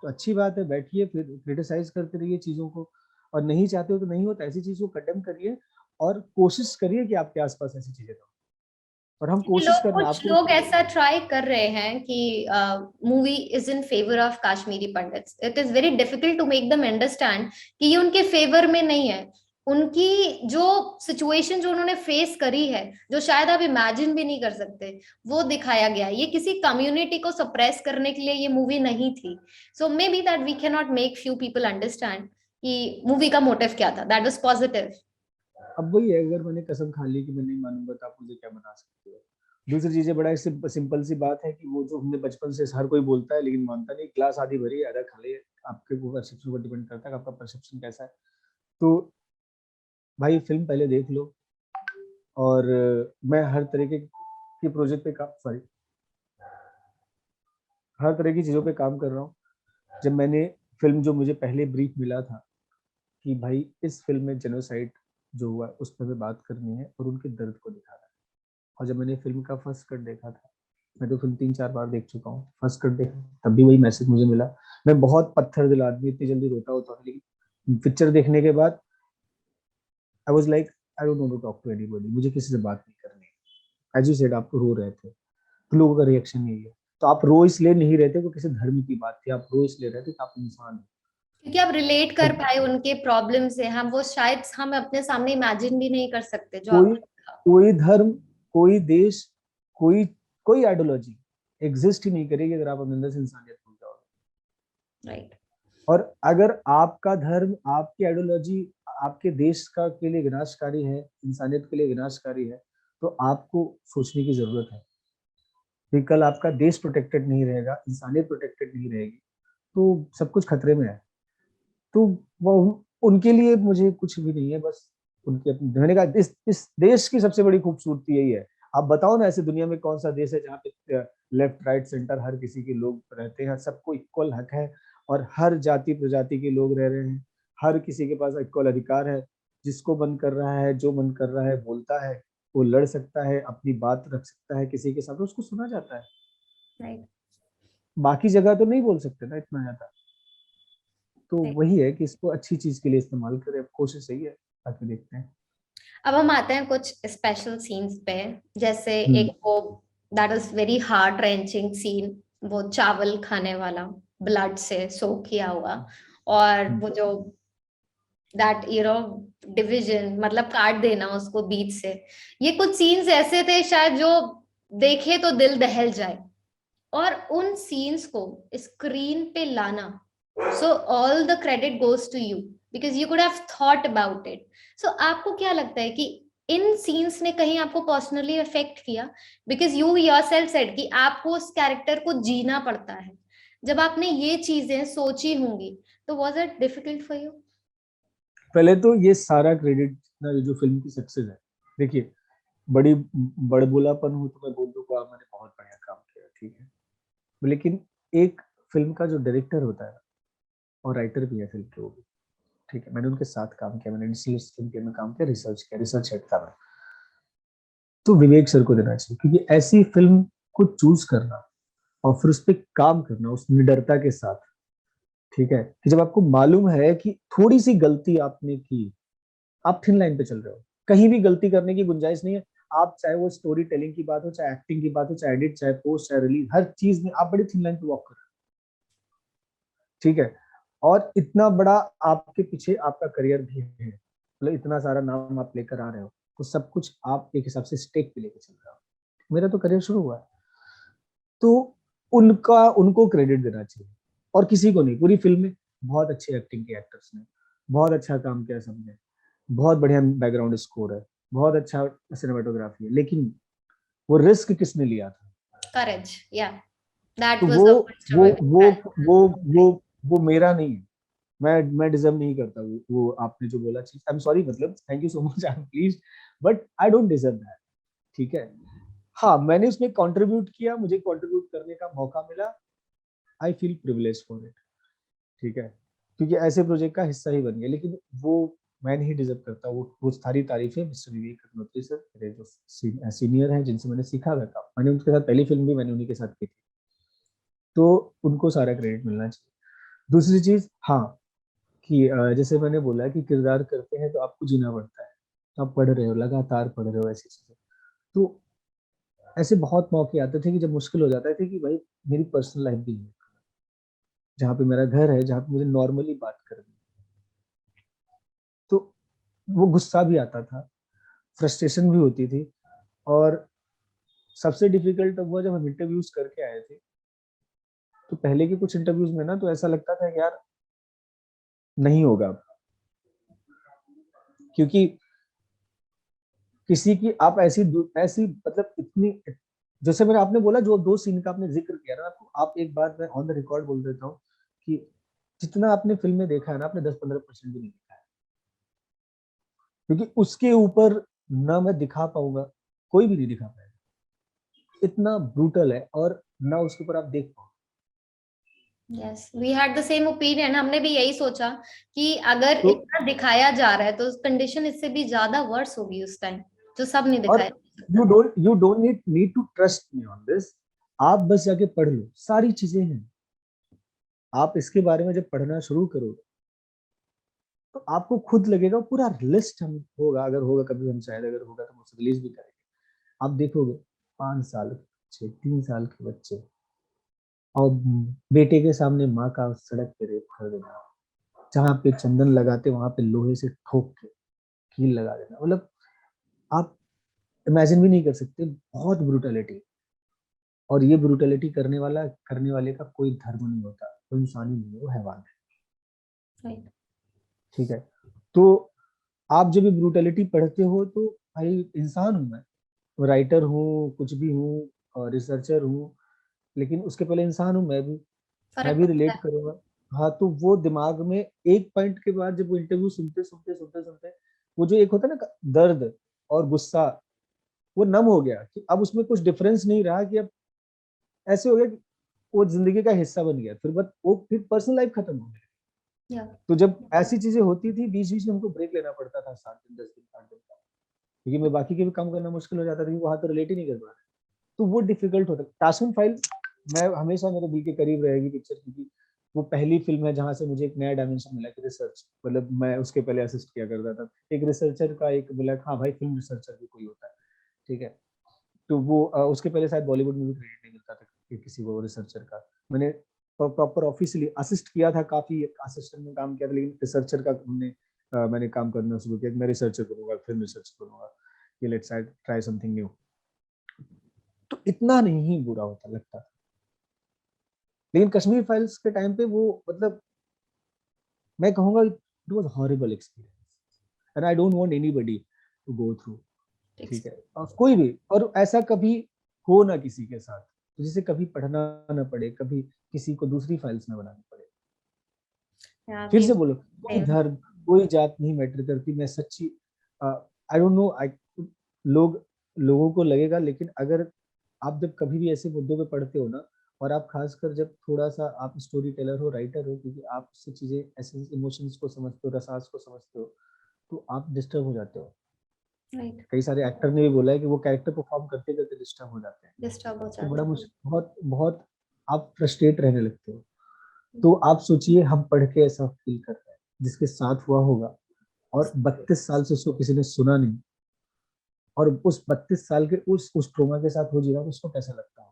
[SPEAKER 2] तो अच्छी बात है, बैठिए, फिर क्रिटिसाइज करते रहिए चीजों को, और नहीं चाहते हो तो नहीं होता, ऐसी चीज को कंडेम करिए, और कोशिश करिए कि आपके आसपास ऐसी चीजें ना हो। और हम कोशिश कर रहे हैं
[SPEAKER 1] कुछ
[SPEAKER 2] आपको।
[SPEAKER 1] लोग ऐसा ट्राई कर रहे हैं कि movie is in favour of Kashmiri Pandits. It is very difficult to make them understand कि ये उनके फेवर में नहीं है। उनकी जो सिचुएशन जो उन्होंने फेस करी है, जो शायद आप इमेजिन भी नहीं कर सकते, वो दिखाया गया। ये किसी कम्युनिटी को सप्रेस करने के लिए ये मूवी नहीं थी। So maybe that we can not make few people understand. कि मूवी का मोटिव क्या था, दैट वाज पॉजिटिव।
[SPEAKER 2] अब वही है, अगर मैंने कसम खा ली कि मैं नहीं मानूंगा तो आप मुझे क्या बना सकते हो। दूसरी चीजें बड़ा सिंपल सी बात है कि वो जो हमने बचपन से हर कोई बोलता है लेकिन मानता नहीं, ग्लास आधी भरी है आधा खाली है, आपके वो परसेप्शन पर डिपेंड करता है कि आपका परसेप्शन कैसा है। तो भाई फिल्म पहले देख लो। और मैं हर तरीके की प्रोजेक्ट पे काम, सॉरी, हर तरह की चीजों पे काम कर रहा हूँ। जब मैंने फिल्म, जो मुझे पहले ब्रीफ मिला था कि भाई इस फिल्म में जेनोसाइड जो हुआ उस पर हमें बात करनी है और उनके दर्द को दिखाना है, और जब मैंने फिल्म का फर्स्ट कट देखा था, मैं तो फिल्म 3-4 बार देख चुका हूँ, फर्स्ट कट देखा तब भी वही मैसेज मुझे मिला। मैं बहुत पत्थर दिल आदमी, इतनी जल्दी रोता होता हूँ, लेकिन पिक्चर देखने के बाद I was like I don't want to talk to anybody, मुझे किसी से बात नहीं करनी। एज यू सेड, आप रो रहे थे तो लोगों का रिएक्शन यही है। तो आप रो इसलिए नहीं रहे थे कि किसी धर्म की बात थी, आप रो इसलिए रहे थे कि आप इंसान हैं।
[SPEAKER 1] क्योंकि आप रिलेट कर
[SPEAKER 2] अब
[SPEAKER 1] पाए उनके प्रॉब्लम से, हम वो शायद हम अपने सामने इमेजिन भी नहीं कर सकते जो
[SPEAKER 2] कोई
[SPEAKER 1] आपने देखा।
[SPEAKER 2] कोई धर्म, कोई देश, कोई कोई आइडियोलॉजी एग्जिस्ट ही नहीं करेगी अगर आप अपने अंदर से इंसानियत भूल जाओगे।
[SPEAKER 1] राइट।
[SPEAKER 2] और अगर आपका धर्म, आपकी आइडियोलॉजी आपके देश का के लिए विनाशकारी है, इंसानियत के लिए विनाशकारी है, तो आपको सोचने की जरूरत है कि कल आपका देश प्रोटेक्टेड नहीं रहेगा, इंसानियत प्रोटेक्टेड नहीं रहेगी, तो सब कुछ खतरे में है। तो वो उनके लिए मुझे कुछ भी नहीं है, बस उनके अपने, मैंने कहा इस देश की सबसे बड़ी खूबसूरती यही है। आप बताओ ना, ऐसे दुनिया में कौन सा देश है जहाँ पे लेफ्ट राइट सेंटर हर किसी के लोग रहते हैं, सबको इक्वल हक है, और हर जाति प्रजाति के लोग रह रहे हैं, हर किसी के पास इक्वल अधिकार है, जिसको मन कर रहा है, जो मन कर रहा है बोलता है, वो लड़ सकता है, अपनी बात रख सकता है किसी के साथ, उसको सुना जाता है।
[SPEAKER 1] राइट।
[SPEAKER 2] बाकी जगह तो नहीं बोल सकते ना इतना ज्यादा। तो
[SPEAKER 1] राइट।
[SPEAKER 2] वही है कि इसको अच्छी चीज के लिए इस्तेमाल करें, अब कोशिश सही है, बाकी देखते हैं।
[SPEAKER 1] अब हम आते हैं कुछ स्पेशल सीन्स पे। जैसे
[SPEAKER 2] हम्म।
[SPEAKER 1] एक वो, that is very heart wrenching scene, वो चावल खाने वाला, ब्लड से सोक किया हुआ, और
[SPEAKER 2] हम्म।
[SPEAKER 1] वो जो दैट डिविजन, मतलब काट देना उसको बीच से। ये कुछ सीन्स ऐसे थे शायद जो देखे तो दिल दहल जाए, और उन सीन्स को स्क्रीन पे लाना, so all the credit goes to you, because you could have thought about it. So आपको क्या लगता है कि इन सीन्स ने कहीं आपको पर्सनली अफेक्ट किया? बिकॉज यू योरसेल्फ सेड कि आपको उस कैरेक्टर को जीना पड़ता है। जब आपने ये चीजें सोची होंगी, तो was it difficult for you?
[SPEAKER 2] पहले तो ये सारा क्रेडिट ना, जो फिल्म की सक्सेस है, देखिए, बड़ी बड़बोलापन हो तो मैं बोल दूंगा मैंने बहुत बढ़िया काम किया, ठीक है, लेकिन एक फिल्म का जो डायरेक्टर होता है और राइटर भी है फिल्म के, वो भी, ठीक है, मैंने उनके साथ काम किया, मैंने डिजिटल फिल्म में काम किया, रिसर्च किया, रिसर्च हेड था मैं। तो विवेक सर को देना चाहिए, क्योंकि ऐसी फिल्म को चूज करना और फिर उस पर काम करना उस निडरता के साथ, ठीक है, कि जब आपको मालूम है कि थोड़ी सी गलती आपने की, आप थिन लाइन पे चल रहे हो, कहीं भी गलती करने की गुंजाइश नहीं है। आप चाहे वो स्टोरी टेलिंग की बात हो, चाहे एक्टिंग की बात हो, चाहे एडिट, चाहे पोस्ट, चाहे रिलीज, हर चीज में आप बड़ी थिन लाइन पे वॉक कर रहे हो, ठीक है। और इतना बड़ा आपके पीछे आपका करियर भी है, मतलब इतना सारा नाम आप लेकर आ रहे हो, तो सब कुछ आप एक हिसाब से स्टेक पे लेके चल रहे हो। मेरा तो करियर शुरू हुआ है, तो उनको क्रेडिट देना चाहिए, और किसी को नहीं। पूरी फिल्म में बहुत अच्छी एक्टिंग की एक्टर्स ने, बहुत अच्छा काम किया सबने, बहुत बढ़िया बैकग्राउंड स्कोर है, बहुत अच्छा सिनेमाटोग्राफी है, लेकिन वो रिस्क किसने लिया था?
[SPEAKER 1] करेज, या दैट
[SPEAKER 2] तो
[SPEAKER 1] वाज अ
[SPEAKER 2] वो
[SPEAKER 1] वेजिटेबल।
[SPEAKER 2] वो वो वो वो मेरा नहीं है। मैं डिजर्व नहीं करता वो आपने जो बोला चीज, आई एम सॉरी, मतलब thank you so much, I am please, but I don't deserve that, ठीक है। हाँ, मैंने उसमें कंट्रीब्यूट किया, मुझे कंट्रीब्यूट करने का मौका मिला, I feel privilege for it, ठीक है, क्योंकि ऐसे प्रोजेक्ट का हिस्सा ही बन गया, लेकिन वो मैं नहीं डिजर्व करता। वो सारी तारीफें मिस्टर विवेक अग्निहोत्री सर, मेरे जो सीनियर हैं, जिनसे मैंने सीखा था काम, मैंने उनके साथ पहली फिल्म भी मैंने उन्हीं के साथ की थी, तो उनको सारा क्रेडिट मिलना चाहिए। दूसरी चीज, हाँ, कि जैसे मैंने बोला कि किरदार करते हैं तो आपको जीना पड़ता है, तो आप पढ़ रहे हो, लगातार पढ़ रहे हो ऐसी चीजें, तो ऐसे बहुत मौके आते थे कि जब मुश्किल हो जाता था कि भाई मेरी पर्सनल लाइफ भी है, जहाँ पे मेरा घर है, जहाँ पे मुझे नॉर्मली बात करनी है, तो वो गुस्सा भी आता था, फ्रस्ट्रेशन भी होती थी। और सबसे डिफिकल्ट तब हुआ जब हम इंटरव्यूज करके आए थे, तो पहले के कुछ इंटरव्यूज में ना तो ऐसा लगता था कि यार नहीं होगा, क्योंकि किसी की आप ऐसी ऐसी मतलब इतनी, जैसे मैंने आपने बोला जो 2 सीन का आपने जिक्र किया ना, आपको आप एक बात मैं ऑन द रिकॉर्ड बोल देता हूँ कि जितना आपने फिल्म में देखा है ना, आपने 10-15% भी नहीं देखा है, क्योंकि उसके ऊपर ना मैं दिखा पाऊंगा, कोई भी नहीं दिखा पाएगा, इतना ब्रूटल है, और ना उसके ऊपर आप देख पाओ।
[SPEAKER 1] Yes, we had the same opinion, हमने भी यही सोचा कि अगर
[SPEAKER 2] तो
[SPEAKER 1] इतना दिखाया जा रहा है तो कंडीशन इससे भी ज्यादा वर्स होगी उस टाइम, जो सब नहीं
[SPEAKER 2] और
[SPEAKER 1] दिखाया जा
[SPEAKER 2] you don't need to trust me on this, आप बस जाके पढ़ लो, सारी चीजें हैं, आप इसके बारे में जब पढ़ना शुरू करोगे तो आपको खुद लगेगा, पूरा लिस्ट हम होगा, अगर होगा कभी, हम शायद अगर होगा तो हम उसे रिलीज भी करेंगे, आप देखोगे 5 साल के बच्चे, 3 साल के बच्चे, और बेटे के सामने माँ का सड़क पे रेप कर देना, जहाँ पे चंदन लगाते वहां पे लोहे से ठोक के कील लगा देना, मतलब आप इमेजिन भी नहीं कर सकते, बहुत ब्रूटलिटी। और ये ब्रूटलिटी करने वाले का कोई धर्म नहीं होता, वो इंसान ही नहीं है, वो हैवान है।
[SPEAKER 1] Right.
[SPEAKER 2] ठीक है, तो आप जब ये ब्रूटलिटी पढ़ते हो तो भाई इंसान हूं मैं, राइटर हूँ, कुछ भी हूँ, और रिसर्चर हूँ, लेकिन उसके पहले इंसान हूँ मैं
[SPEAKER 1] फर्क
[SPEAKER 2] भी
[SPEAKER 1] पड़ता
[SPEAKER 2] रिलेट
[SPEAKER 1] है।
[SPEAKER 2] करूंगा। हाँ, तो वो दिमाग में एक पॉइंट के बाद जब वो इंटरव्यू सुनते वो जो एक होता है ना दर्द और गुस्सा, वो नम हो गया, कि अब उसमें कुछ डिफरेंस नहीं रहा, कि अब ऐसे हो गया कि वो जिंदगी का हिस्सा बन गया, फिर बस वो फिर पर्सनल लाइफ खत्म हो गया।
[SPEAKER 1] Yeah.
[SPEAKER 2] तो जब ऐसी चीजें होती थी, बीच बीच में हमको ब्रेक लेना पड़ता था, 7 दिन 10 दिन 8 दिन का, क्योंकि मैं बाकी के भी काम करना मुश्किल हो जाता था, क्योंकि वहां तो रिलेट ही नहीं कर पा रहे, तो वो डिफिकल्ट होता। टासुन फाइल मैं हमेशा मेरे दिल के करीब रहेगी पिक्चर, क्योंकि वो पहली फिल्म है जहां से मुझे एक नया डायमेंशन मिला कि रिसर्च, मतलब मैं उसके पहले असिस्ट किया करता था, एक रिसर्चर का एक मिला, हाँ भाई फिल्म रिसर्चर भी कोई होता है, ठीक है। तो वो उसके पहले शायद बॉलीवुड में भी क्रेडिट नहीं मिलता था कि किसी को रिसर्चर का, मैंने प्रॉपर ऑफिशियली असिस्ट किया था, काफी असिस्टेंट में काम किया था, लेकिन रिसर्चर का मैंने काम करना शुरू किया, मैं रिसर्चर करूंगा, फिल्म रिसर्च करूंगा, कि लेट्स ट्राई समथिंग न्यू। तो इतना नहीं बुरा होता लगता, लेकिन कश्मीर फाइल्स के टाइम पे वो मतलब मैं कहूंगा it was horrible experience, and I don't want anybody to go through, ठीक है, और कोई भी, और ऐसा कभी हो ना किसी के साथ, तो जिसे कभी पढ़ना ना पड़े, कभी किसी को दूसरी फाइल्स ना बनानी पड़े।
[SPEAKER 1] Yeah,
[SPEAKER 2] फिर
[SPEAKER 1] we
[SPEAKER 2] से बोलो, कोई
[SPEAKER 1] same.
[SPEAKER 2] धर्म कोई जात नहीं मैटर करती, मैं सच्ची आई डोंट नो, आई लोग लोगों को लगेगा, लेकिन अगर आप जब कभी भी ऐसे मुद्दों पे पढ़ते हो ना, और आप खासकर जब थोड़ा सा आप स्टोरी टेलर हो, राइटर हो, क्योंकि आप उससे चीजें ऐसे इमोशंस को समझते हो, रसास को समझते हो, तो आप डिस्टर्ब हो जाते हो।
[SPEAKER 1] Right.
[SPEAKER 2] कई सारे एक्टर ने भी बोला है कि वो कैरेक्टर परफॉर्म करते करते डिस्टर्ब हो जाते हैं,
[SPEAKER 1] डिस्टर्ब हो
[SPEAKER 2] तो
[SPEAKER 1] जाते
[SPEAKER 2] बड़ा
[SPEAKER 1] हैं।
[SPEAKER 2] मुश्किल, बहुत बहुत आप फ्रस्ट्रेट रहने लगते हो। तो आप सोचिए हम पढ़ के ऐसा फील कर रहे हैं, जिसके साथ हुआ होगा, और 32 साल से उसको किसी ने सुना नहीं, और उस 32 साल के उस ट्रोमा के साथ हो जी रहा है, उसको कैसा लगता है?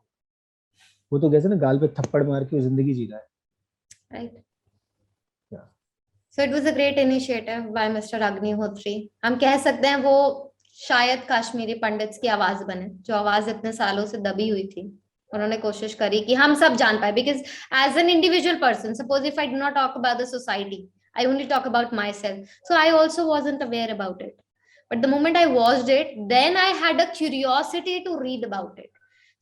[SPEAKER 2] वो तो कैसे ना गाल पे थप्पड़ मार के वो जिंदगी जी रहा है।
[SPEAKER 1] Right.
[SPEAKER 2] क्या
[SPEAKER 1] So it was a great initiative by Mr. Agnihotri. हम कह सकते हैं वो शायद कश्मीरी पंडित्स की आवाज बने, जो आवाज इतने सालों से दबी हुई थी। उन्होंने कोशिश करी कि हम सब जान पाए, because as an individual person, suppose if I do not talk about the society, I only talk about myself, so I also wasn't aware about it, but the moment I watched it, then I had a curiosity to read about it.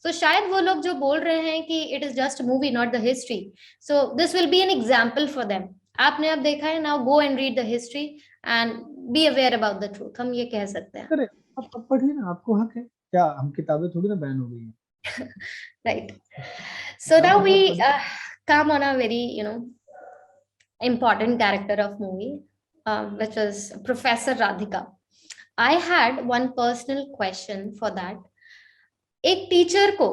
[SPEAKER 1] So शायद वो लोग जो बोल रहे हैं कि it is just movie not the history, so this will be an example for them. आपने अब देखा है, now go and read the history and be aware about the truth, हम ये कह सकते हैं।
[SPEAKER 2] करें, आप पढ़िए ना, आपको हक है, क्या हम किताबें थोड़ी ना बैन हो गई हैं,
[SPEAKER 1] Right. So
[SPEAKER 2] किताब
[SPEAKER 1] now
[SPEAKER 2] पढ़ो, आप
[SPEAKER 1] we
[SPEAKER 2] पढ़िए।
[SPEAKER 1] come on a very, important character of movie, which is Professor Radhika. I had one personal question for that. एक टीचर को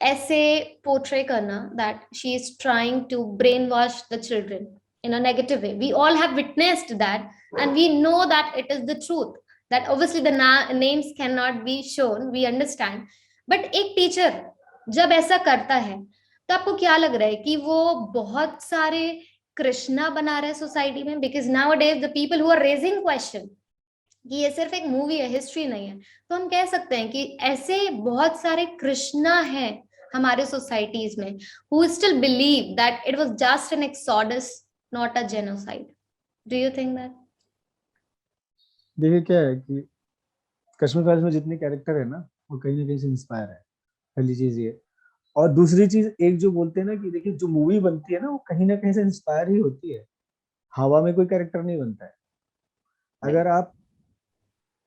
[SPEAKER 1] ऐसे पोर्ट्रे करना that she is trying to brainwash the children in a negative way. We all have witnessed that, and we know that it is the truth. That obviously the names cannot be shown. We understand. But एक teacher जब ऐसा करता है, तो आपको क्या लग रहा है कि वो बहुत सारे कृष्णा बना रहा है सोसाइटी में? Because nowadays the people who are raising question कि ये सिर्फ एक मूवी है, हिस्ट्री नहीं है, तो हम कह सकते हैं कि ऐसे बहुत सारे कृष्णा हैं हमारे सोसाइटीज में who still believe that it was just an exodus, not a genocide. Do you think that?
[SPEAKER 2] देखिए क्या है कि कश्मीर फाइल्स में जितने कैरेक्टर है ना, वो कहीं ना कहीं से इंस्पायर है। पहली चीज ये। और दूसरी चीज, एक जो बोलते हैं ना कि देखिए जो मूवी बनती है ना, वो कहीं ना कहीं से इंस्पायर ही होती है। हवा में कोई कैरेक्टर नहीं बनता है।
[SPEAKER 1] राइट।
[SPEAKER 2] अगर आप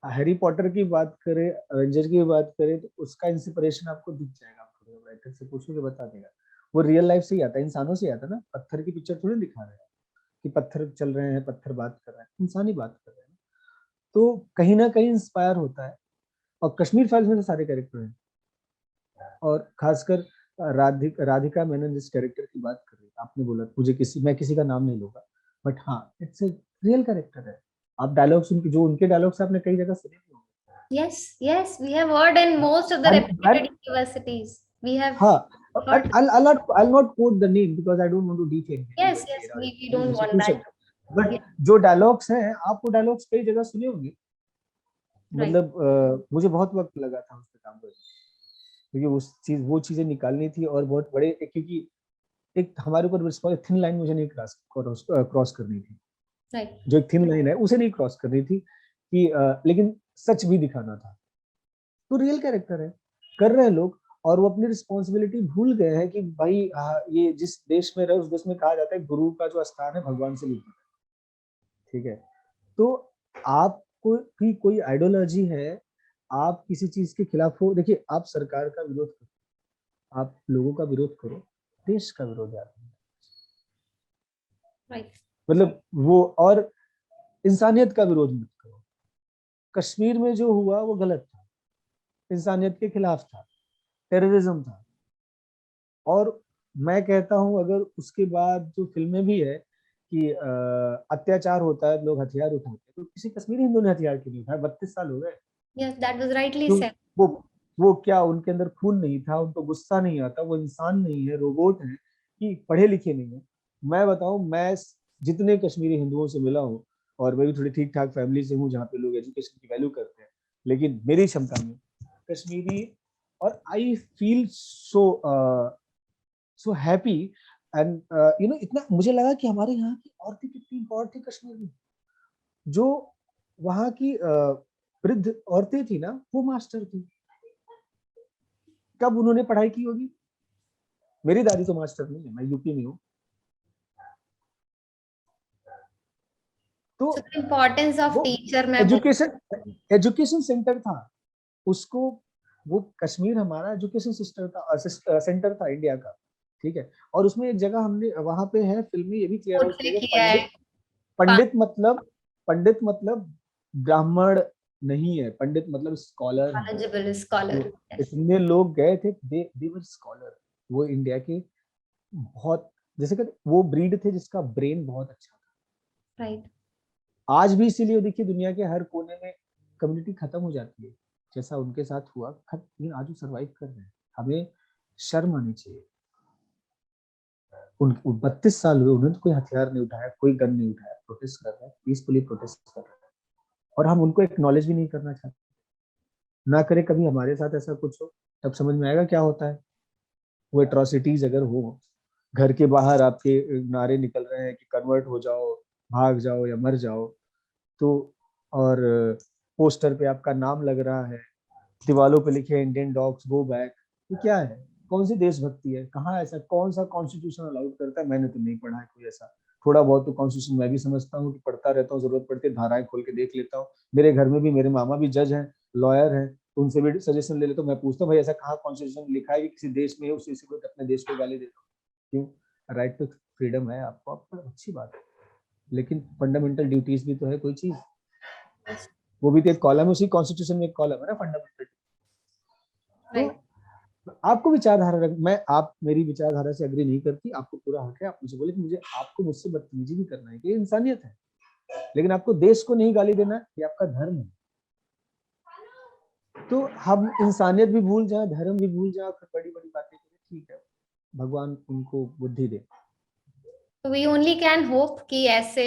[SPEAKER 2] हैरी पॉटर की बात करें, एवेंजर की बात करें, तो उसका इंस्पिरेशन आपको दिख जाएगा। आपको राइटर से पूछोगे बता देगा। वो रियल लाइफ से ही आता है, इंसानों से ही आता है ना। पत्थर की पिक्चर थोड़ी दिखा रहे हैं कि पत्थर चल रहे हैं, पत्थर बात कर रहे हैं, इंसान ही बात कर रहे हैं। तो कहीं ना कहीं इंस्पायर होता है। और कश्मीर फाइल्स में तो सारे कैरेक्टर हैं। और खासकर राधिका मेनन जिस कैरेक्टर की बात कर रही है, आपने बोला, मुझे मैं किसी का नाम नहीं लूंगा, बट हाँ, इट्स ए रियल कैरेक्टर है। आप डायलॉग्स उनके, जो उनके डायलॉग्स आपने कई जगह सुने भी
[SPEAKER 1] Yes, yes, we have heard in most of the
[SPEAKER 2] होंगे।
[SPEAKER 1] reputed universities. We have
[SPEAKER 2] हाँ,
[SPEAKER 1] heard.
[SPEAKER 2] I'll not quote the name because I don't want to defame him
[SPEAKER 1] Yes,
[SPEAKER 2] or
[SPEAKER 1] yes,
[SPEAKER 2] their
[SPEAKER 1] we don't want that.
[SPEAKER 2] institution. But
[SPEAKER 1] Yeah,
[SPEAKER 2] जो dialogues हैं, आप वो dialogues कई जगह सुने होंगे।
[SPEAKER 1] right.
[SPEAKER 2] मतलब मुझे बहुत वक्त लगा था उस पे काम करने, क्योंकि वो चीजें निकालनी थी। और बहुत बड़े क्योंकि एक हमारे ऊपर थिन लाइन मुझे नहीं क्रॉस करनी थी।
[SPEAKER 1] Right.
[SPEAKER 2] जो एक थिन लाइन है उसे नहीं क्रॉस करनी थी कि लेकिन सच भी दिखाना था। तो रियल कैरेक्टर है, कर रहे हैं लोग। और वो अपनी रिस्पॉन्सिबिलिटी भूल गए हैं कि भाई ये जिस देश में रहे, उस देश में कहा जाता है गुरु का जो स्थान है भगवान से भी ऊपर है। ठीक है। तो आपको की कोई आइडियोलॉजी है, आप किसी चीज के खिलाफ हो, देखिए आप सरकार का विरोध करो, आप लोगों का विरोध करो, देश का विरोध है।
[SPEAKER 1] Right.
[SPEAKER 2] मतलब वो, और इंसानियत का विरोध मत करो। कश्मीर में जो हुआ वो गलत था, इंसानियत के खिलाफ था, टेररिज्म था। और मैं कहता हूं, अगर उसके बाद जो फिल्में भी है कि अत्याचार होता है, लोग हथियार उठाते हैं, तो किसी कश्मीरी हिंदू ने हथियार क्यों नहीं उठाया? 32 साल हो गए।
[SPEAKER 1] Yes, that was rightly
[SPEAKER 2] क्यों?
[SPEAKER 1] said.
[SPEAKER 2] वो वो क्या उनके अंदर खून नहीं था? उनको गुस्सा नहीं आता? वो इंसान नहीं है, रोबोट है कि पढ़े लिखे नहीं है? मैं बताऊं, मैं जितने कश्मीरी हिंदुओं से मिला हूं, और मैं भी थोड़ी ठीक ठाक फैमिली से हूँ जहाँ पे लोग एजुकेशन की वैल्यू करते हैं, लेकिन मेरी क्षमता में कश्मीरी, और I feel so happy. And इतना मुझे लगा कि हमारे यहाँ की औरतें कितनी इंपॉर्टेंट थी कश्मीर में। जो वहाँ की वृद्ध औरतें थी ना, वो मास्टर थी। कब उन्होंने पढ़ाई की होगी? मेरी दादी तो मास्टर नहीं है, मैं यूपी में हूँ। तो
[SPEAKER 1] So the importance of
[SPEAKER 2] वो
[SPEAKER 1] teacher मैं बोल.
[SPEAKER 2] एजुकेशन एजुकेशन सेंटर था उसको। वो कश्मीर हमारा एजुकेशन सिस्टम था, सेंटर था इंडिया का। ठीक है। और उसमें एक जगह हमने वहां पे है फिल्म में ये भी क्लियर आउट
[SPEAKER 1] पोर्ट्रे
[SPEAKER 2] किया गया,
[SPEAKER 1] किया है.
[SPEAKER 2] पंडित पंडित मतलब ब्राह्मण नहीं है, पंडित मतलब स्कॉलर है।
[SPEAKER 1] Knowledgeable scholar.
[SPEAKER 2] जो
[SPEAKER 1] Yes.
[SPEAKER 2] इतने लोग गए थे, दे वर स्कॉलर। वो इंडिया के बहुत, जैसे कि वो ब्रीड थे जिसका ब्रेन बहुत अच्छा था।
[SPEAKER 1] Right.
[SPEAKER 2] आज भी इसीलिए देखिए दुनिया के हर कोने में कम्युनिटी खत्म हो जाती है, जैसा उनके साथ हुआ, लेकिन आज वो सर्वाइव कर रहे हैं। हमें शर्म आनी चाहिए। उन 32 साल हुए, उन्होंने तो कोई हथियार नहीं उठाया, कोई गन नहीं उठाया, प्रोटेस्ट कर रहे हैं, पीसफुली प्रोटेस्ट कर रहे हैं। और हम उनको एक्नॉलेज भी नहीं करना चाहते। ना करे कभी हमारे साथ ऐसा कुछ हो, तब समझ में आएगा क्या होता है। वो एट्रोसिटीज अगर हो, घर के बाहर आपके नारे निकल रहे हैं कि कन्वर्ट हो जाओ, भाग जाओ या मर जाओ, तो और पोस्टर पे आपका नाम लग रहा है, दीवालों पे लिखे इंडियन डॉग्स गो बैक, ये क्या है? कौन सी देशभक्ति है? कहाँ ऐसा कौन सा कॉन्स्टिट्यूशन अलाउड करता है? मैंने तो नहीं पढ़ा है कोई ऐसा। थोड़ा बहुत तो कॉन्स्टिट्यूशन मैं भी समझता हूँ कि पढ़ता रहता हूँ, जरूरत पड़ती है धाराएं खोल के देख लेता हूँ। मेरे घर में भी मेरे मामा भी जज हैं, लॉयर हैं, तो उनसे भी सजेशन ले लेता हूँ। मैं पूछता हूँ भाई ऐसा कहाँ कॉन्स्टिट्यूशन में लिखा है कि किसी देश में है उसी को अपने देश को गाली देता हूँ? क्यों? राइट टू फ्रीडम है आपको, आपको अच्छी बात है, लेकिन फंडामेंटल ड्यूटीज भी तो है कोई चीज।
[SPEAKER 1] Yes.
[SPEAKER 2] वो भी तो एक कॉलम है, उसी कॉन्स्टिट्यूशन में एक कॉलम है ना फंडामेंटल। तो
[SPEAKER 1] Right.
[SPEAKER 2] आपको विचारधारा मैं, आप मेरी विचारधारा से अग्री नहीं करती, आपको पूरा हक है, आप मुझे बोले कि मुझे आपको मुझसे बदतमीजी भी करना है, ये इंसानियत है। लेकिन आपको देश को नहीं गाली देना, ये आपका धर्म है। तो हम इंसानियत भी भूल जाए, धर्म भी भूल जाए, फिर बड़ी बड़ी बातें करें, ठीक है, भगवान उनको बुद्धि दे।
[SPEAKER 1] तो we only can hope कि ऐसे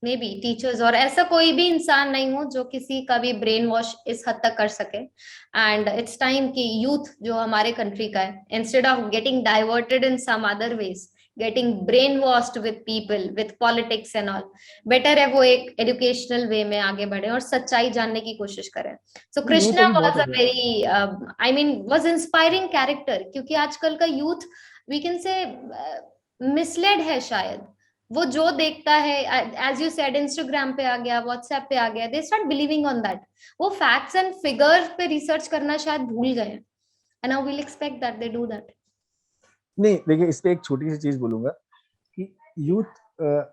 [SPEAKER 1] मे बी टीचर्स और ऐसा कोई भी इंसान नहीं हो जो किसी का भी ब्रेन वॉश इस हद तक कर सके. एंड इट्स टाइम कि यूथ जो हमारे कंट्री का है, instead of getting diverted in some other ways, getting brainwashed with people with politics and all. Better है वो एक एजुकेशनल वे में आगे बढ़े और सच्चाई जानने की कोशिश करें। सो
[SPEAKER 2] यूथ
[SPEAKER 1] कृष्णा
[SPEAKER 2] अभी बहुत
[SPEAKER 1] वाज
[SPEAKER 2] हो
[SPEAKER 1] अ
[SPEAKER 2] गया।
[SPEAKER 1] Very I mean was inspiring character, क्योंकि आजकल का youth we can say misled है शायद। वो जो देखता है, एज यू सेड, इंस्टाग्राम पे आ गया, व्हाट्सएप पे आ गया, they start believing on that. वो फैक्ट्स एंड फिगर्स पे रिसर्च करना शायद भूल गए हैं, and now we'll expect that they do that.
[SPEAKER 2] नहीं देखिए, इस पे एक छोटी सी चीज बोलूंगा कि यूथ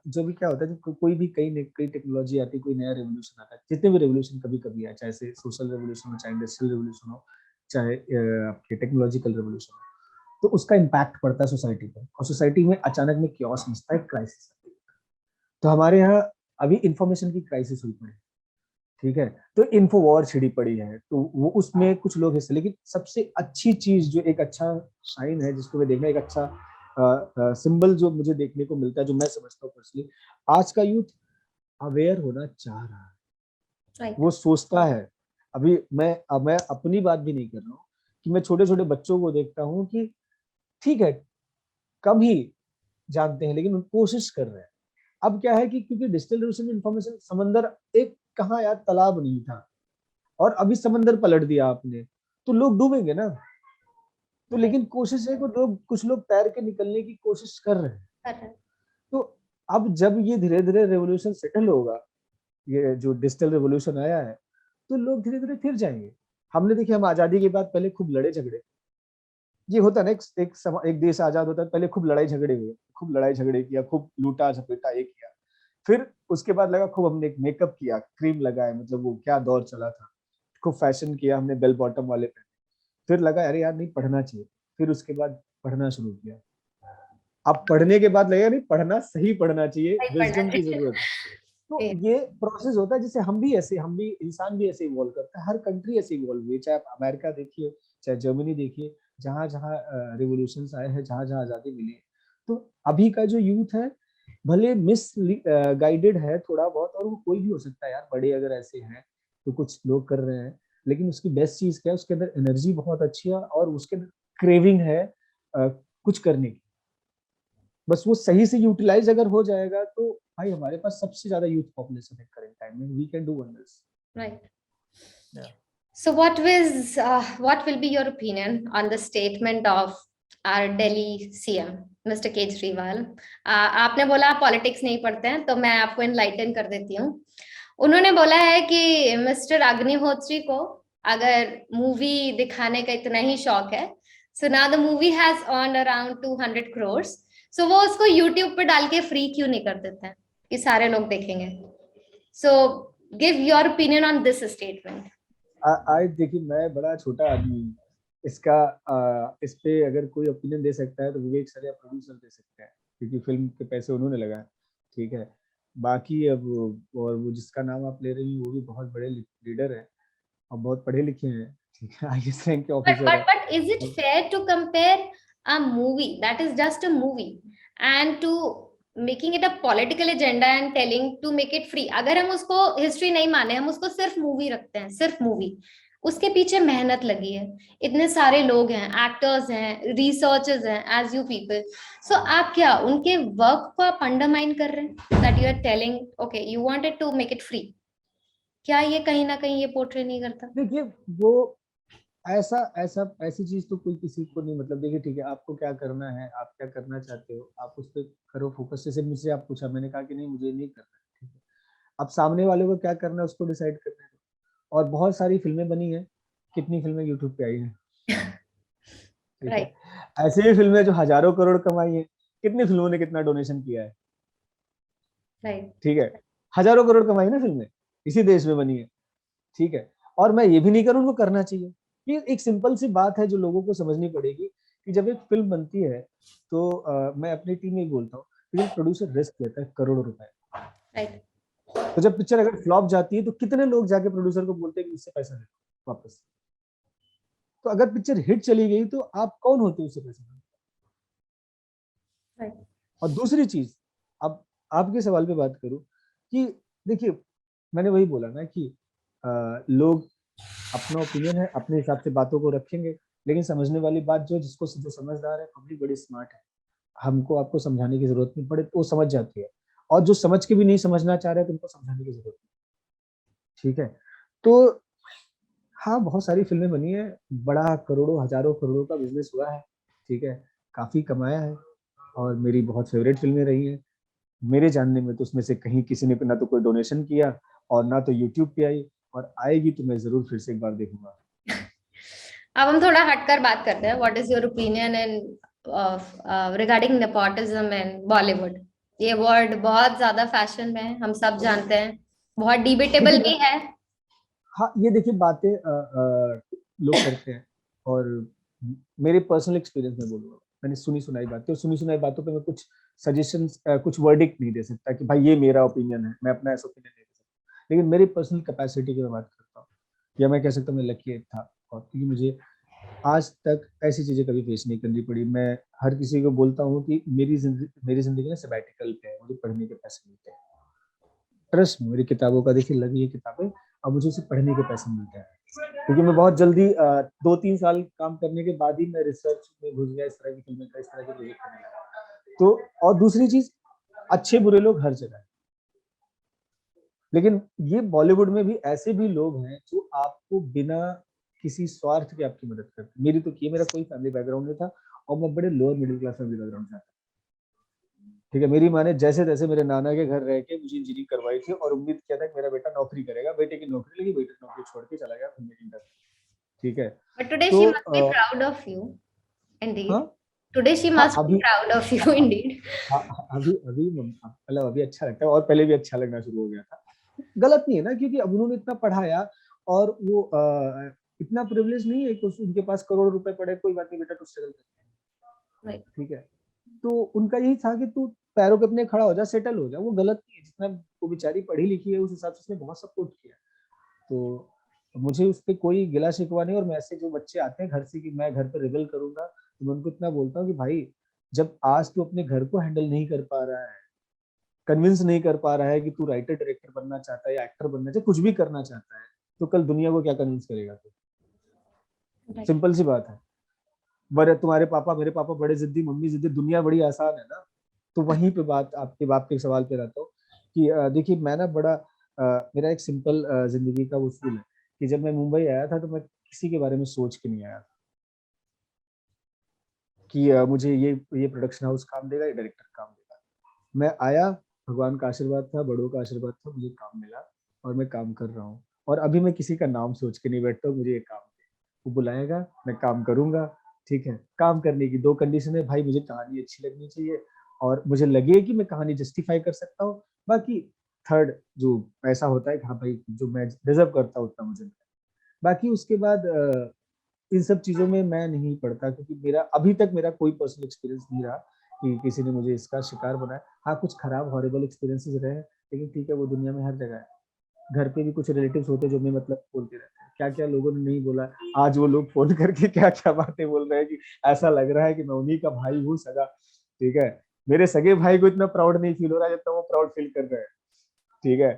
[SPEAKER 2] जो भी क्या होता है, जब कोई भी कई टेक्नोलॉजी आती है, कोई नया रेवोल्यूशन आता है, जितने भी रेवोल्यूशन कभी कभी आए, चाहे से सोशल रेवोल्यूशन हो, चाहे इंडस्ट्रियल रेवोल्यूशन हो, चाहे आपके टेक्नोलॉजिकल रेवोल्यूशन हो, तो उसका इम्पैक्ट पड़ता है सोसाइटी पर, और सोसाइटी में अचानक में क्योस मचता है, क्राइसिस। तो हमारे यहाँ अभी इंफॉर्मेशन की क्राइसिस हुई पड़ी, ठीक है, तो इन्फो वॉर छिड़ी पड़ी है, तो वो उसमें कुछ लोग हिस्से, लेकिन सबसे अच्छी चीज जो एक अच्छा साइन है जिसको मैं देखना, एक अच्छा सिंबल जो मुझे देखने को मिलता है, जो मैं समझता हूँ पर्सनली, आज का यूथ अवेयर होना चाह रहा है,
[SPEAKER 1] राइट।
[SPEAKER 2] वो सोचता है। अभी मैं अपनी बात भी नहीं कर रहा हूँ, कि मैं छोटे छोटे बच्चों को देखता हूँ कि ठीक है, कम ही जानते हैं लेकिन कोशिश कर रहे हैं। अब क्या है कि क्योंकि डिजिटल रेवोल्यूशन में इंफॉर्मेशन समंदर, एक कहाँ यार तालाब नहीं था, और अभी समंदर पलट दिया आपने, तो लोग डूबेंगे ना। तो
[SPEAKER 1] राइट।
[SPEAKER 2] लेकिन कोशिश है कि कुछ लोग तैर के निकलने की कोशिश कर रहे हैं। तो अब जब ये धीरे धीरे रेवोल्यूशन सेटल होगा, ये जो डिजिटल रेवोल्यूशन आया है, तो लोग धीरे धीरे फिर जाएंगे। हमने देखिए, हम आजादी के बाद पहले खूब लड़े झगड़े, ये होता है ना, एक देश आजाद होता है, पहले खूब लड़ाई झगड़े हुए, खूब लड़ाई झगड़े किया, खूब लूटा झपेटा ये किया, फिर उसके बाद लगा खूब हमने मेकअप किया, क्रीम लगाए, मतलब वो क्या दौर चला था, खूब फैशन किया हमने, बेल बॉटम वाले पहने, फिर लगा अरे यार नहीं पढ़ना चाहिए, फिर उसके बाद पढ़ना शुरू किया, अब पढ़ने के बाद लगा नहीं पढ़ना, सही पढ़ना चाहिए,
[SPEAKER 1] सही पढ़ना
[SPEAKER 2] विजडम की
[SPEAKER 1] चाहिए।
[SPEAKER 2] जरूरत है। तो ये प्रोसेस होता है, जिससे हम भी इंसान भी ऐसे इवॉल्व करता है, हर कंट्री ऐसे इवॉल्व हुई, चाहे आप अमेरिका देखिए, चाहे जर्मनी देखिए, जहां जहां रिवोल्यूशन आए हैं, जहां जहां आजादी मिली है। तो अभी का जो यूथ है, भले मिस गाइडेड है थोड़ा बहुत, और वो कोई भी हो सकता है यार, बड़े अगर ऐसे हैं तो कुछ लोग कर रहे हैं, लेकिन उसकी बेस्ट चीज क्या है, उसके अंदर एनर्जी बहुत अच्छी है, और उसके अंदर क्रेविंग है कुछ करने की। बस वो सही से यूटिलाइज अगर हो जाएगा, तो भाई हमारे पास सबसे ज्यादा यूथ पॉपुलेशन है करेंट टाइम में, we can do wonders.
[SPEAKER 1] Right.
[SPEAKER 2] या
[SPEAKER 1] So what will be your opinion on the statement of our Delhi CM, Mr. Kejriwal? आपने बोला आप पॉलिटिक्स नहीं पढ़ते हैं, तो मैं आपको एनलाइटन कर देती हूँ। उन्होंने बोला है कि मिस्टर अग्निहोत्री को अगर मूवी दिखाने का इतना ही शौक है, so now the movie has earned around 200 crores, सो वो उसको यूट्यूब पे डाल के फ्री क्यों नहीं कर देते हैं कि सारे लोग देखेंगे? So give your opinion on this statement.
[SPEAKER 2] आज देखिए, मैं बड़ा छोटा आदमी हूँ, इसका इस पे अगर कोई ओपिनियन दे सकता है तो विवेक सर या प्रोड्यूसर दे सकते हैं, क्योंकि फिल्म के पैसे उन्होंने लगाए, ठीक है। बाकी अब और वो जिसका नाम आप ले रही हैं, वो भी बहुत बड़े लीडर है, और बहुत पढ़े लिखे हैं, ठीक है, आईएएस रैंक के
[SPEAKER 1] But
[SPEAKER 2] ऑफिसर
[SPEAKER 1] but
[SPEAKER 2] है।
[SPEAKER 1] but is it fair to compare a movie that is just a movie and to making it a political agenda and telling to make it free? अगर हम उसको history नहीं माने, हम उसको सिर्फ मूवी रखते हैं, सिर्फ मूवी, उसके पीछे मेहनत लगी है, इतने सारे लोग हैं, एक्टर्स हैं, रिसर्चर्स हैं, एज यू पीपल। सो आप क्या उनके वर्क को आप अंडरमाइन कर रहे हैं? That you are telling okay you wanted to make it free. क्या ये कहीं ना कहीं ये पोर्ट्रे नहीं करता?
[SPEAKER 2] देखिए, वो ऐसा ऐसा ऐसी चीज तो कोई किसी को नहीं, मतलब देखिए ठीक है, आपको क्या करना है, आप क्या करना चाहते हो, आप उस पर करो फोकस। जैसे मुझसे आप पूछा, मैंने कहा कि नहीं मुझे नहीं करना है, ठीक है। अब सामने वाले को क्या करना है उसको डिसाइड करना है। और बहुत सारी फिल्में बनी हैं, कितनी फिल्में यूट्यूब पे आई हैं, ठीक है।
[SPEAKER 1] राइट।
[SPEAKER 2] ऐसे ही फिल्में जो हजारों करोड़ कमाई है, कितनी फिल्मों ने कितना डोनेशन किया है,
[SPEAKER 1] राइट।
[SPEAKER 2] ठीक है। हजारों करोड़ कमाई ना फिल्में, इसी देश में बनी है, ठीक है। और मैं ये भी नहीं करूँ, उनको करना चाहिए। ये एक सिंपल सी बात है जो लोगों को समझनी पड़ेगी, कि जब एक फिल्म बनती है, तो मैं अपनी टीम में बोलता हूँ कि प्रोड्यूसर रिस्क लेता है करोड़ों रुपए।
[SPEAKER 1] राइट।
[SPEAKER 2] तो जब पिक्चर अगर फ्लॉप जाती है, तो कितने लोग जाके प्रोड्यूसर को बोलते हैं कि इससे पैसा दे वापस। तो अगर पिक्चर हिट चली गई, तो आप कौन होते हो उससे पैसा देने?
[SPEAKER 1] राइट।
[SPEAKER 2] और दूसरी चीज, अब आपके सवाल पे बात करूं, कि देखिए, मैंने वही बोला ना कि लोग अपना ओपिनियन है, अपने हिसाब से बातों को रखेंगे, लेकिन समझने वाली बात जो जिसको जो समझदार है, पब्लिक बड़ी स्मार्ट है, हमको आपको समझाने की जरूरत नहीं पड़े तो वो समझ जाती है, और जो समझ के भी नहीं समझना चाह रहे हैं तो उनको समझाने की जरूरत नहीं। ठीक है, तो हाँ, बहुत सारी फिल्में बनी है, बड़ा करोड़ों हजारों करोड़ों का बिजनेस हुआ है। ठीक है, काफी कमाया है, और मेरी बहुत फेवरेट फिल्में रही हैं। मेरे जानने में तो उसमें से कहीं किसी ने ना तो कोई डोनेशन किया और ना तो यूट्यूब पे आई, और आएगी तो मैं जरूर फिर से एक बार देखूंगा।
[SPEAKER 1] अब हम थोड़ा हटकर बात करते हैं। What is your opinion in regarding nepotism in Bollywood? ये वर्ड बहुत ज्यादा फैशन में है, हम सब जानते हैं, बहुत डिबेटेबल
[SPEAKER 2] देखिए
[SPEAKER 1] भी है।
[SPEAKER 2] हाँ, ये देखिए बातें लोग करते हैं, और मेरे पर्सनल एक्सपीरियंस में बोलूंगा, मैंने सुनी सुनाई बातें, और सुनी सुनाई बातों पे मैं कुछ सजेशंस, कुछ वर्डिक्ट नहीं दे सकता कि भाई ये मेरा ओपिनियन है, मैं अपना ऐसा ओपिनियन नहीं दे सकता। लेकिन मेरी पर्सनल कैपेसिटी की मैं बात करता हूँ, या मैं कह सकता हूँ मैं लकी था, और क्योंकि मुझे आज तक ऐसी चीजें कभी फेस नहीं करनी पड़ी। मैं हर किसी को बोलता हूँ कि मेरी जिंदगी ना सबैटिकल पे है, मुझे पढ़ने के पैसे मिलते हैं। ट्रस्ट मेरी किताबों का देखिए लगी है किताबें, अब मुझे उसे पढ़ने के पैसे मिलते हैं, क्योंकि मैं बहुत जल्दी 2-3 साल काम करने के बाद ही मैं रिसर्च में घुस गया, इस तरह की फिल्में का, इस तरह के प्रोजेक्ट करने लगा। तो और दूसरी चीज, अच्छे बुरे लोग हर जगह है, लेकिन ये बॉलीवुड में भी ऐसे भी लोग हैं जो आपको बिना किसी स्वार्थ के आपकी मदद करते हैं। मेरी तो की, मेरा कोई फैमिली बैकग्राउंड नहीं था, और मैं बड़े lower middle class family background से आता। ठीक है, मेरी माँ ने जैसे तैसे मेरे नाना के घर रह के मुझे इंजीनियरिंग करवाई थी, और उम्मीद किया था कि मेरा बेटा नौकरी करेगा, बेटे की नौकरी लगी, बेटा नौकरी छोड़ के चला गया इंजीनियरिंग करने। ठीक है,
[SPEAKER 1] But today
[SPEAKER 2] तो
[SPEAKER 1] she must be proud of you,
[SPEAKER 2] हाँ
[SPEAKER 1] indeed. Today she
[SPEAKER 2] हाँ
[SPEAKER 1] must be
[SPEAKER 2] अभी
[SPEAKER 1] proud of you,
[SPEAKER 2] हाँ,
[SPEAKER 1] indeed.
[SPEAKER 2] अभी अभी मतलब अभी अच्छा लगता है, और पहले भी अच्छा लगना शुरू हो गया था। गलत नहीं है ना, क्योंकि अब उन्होंने इतना पढ़ाया, और वो इतना प्रिविलेज नहीं है कि उनके पास करोड़ रुपए पड़े, कोई बात नहीं बेटा तू स्ट्रगल कर।
[SPEAKER 1] Right.
[SPEAKER 2] ठीक है, तो उनका यही था कि तू पैरों पे अपने खड़ा हो जा, सेटल हो जा। वो गलत नहीं है, जितना वो बेचारी पढ़ी लिखी है उस हिसाब से उसने बहुत सपोर्ट किया। तो मुझे उस पर कोई गिला शिकवा नहीं, और मैं ऐसे जो बच्चे आते हैं घर से कि मैं घर पर रिबल करूंगा, तो मैं उनको इतना बोलता हूँ कि भाई, जब आज तू अपने घर को हैंडल नहीं कर पा रहा है, कन्विंस नहीं कर पा रहा है कि तू राइटर डायरेक्टर बनना चाहता है या एक्टर बनना चाहता है, कुछ भी करना चाहता है, तो कल दुनिया को क्या कन्विंस करेगा तू?
[SPEAKER 1] Right.
[SPEAKER 2] सिंपल सी बात है। बड़े तुम्हारे पापा, मेरे पापा बड़े जिद्दी, मम्मी जिद्दी, दुनिया बड़ी आसान है ना। तो वहीं पे बात आपके बाप के सवाल पे रहता हूँ कि देखिए मैं ना बड़ा मेरा एक सिंपल जिंदगी का उसूल है कि जब मैं मुंबई आया था तो मैं किसी के बारे में सोच के नहीं आया कि मुझे ये प्रोडक्शन हाउस काम देगा, ये डायरेक्टर काम देगा। मैं आया, भगवान का आशीर्वाद था, बड़ों का आशीर्वाद था, मुझे काम मिला, और मैं काम कर रहा हूँ। और अभी मैं किसी का नाम सोच के नहीं बैठता हूँ, मुझे ये काम दे, वो बुलाएगा, मैं काम करूंगा। ठीक है, काम करने की दो कंडीशन है भाई, मुझे कहानी अच्छी लगनी चाहिए, और मुझे लगे कि मैं कहानी जस्टिफाई कर सकता हूँ। बाकी थर्ड जो ऐसा होता है कि हाँ भाई जो मैं डिजर्व करता हूँ उतना मुझे मिले। बाकी उसके बाद इन सब चीजों में मैं नहीं पड़ता, क्योंकि मेरा अभी तक मेरा कोई पर्सनल एक्सपीरियंस नहीं रहा कि किसी ने मुझे इसका शिकार बनाया। हाँ, कुछ खराब हॉरिबल एक्सपीरियंसेस रहे, लेकिन ठीक है, वो दुनिया में हर जगह है। घर पे भी कुछ रिलेटिव्स होते हैं जो मैं मतलब बोलते रहते हैं क्या क्या लोगों ने नहीं बोला। आज वो लोग फोन करके क्या क्या बातें बोल रहे हैं कि ऐसा लग रहा है कि मैं उन्हीं का भाई हूँ सगा। ठीक है, मेरे सगे भाई को इतना प्राउड नहीं फील हो रहा है जितना वो प्राउड फील कर रहे हैं। ठीक है,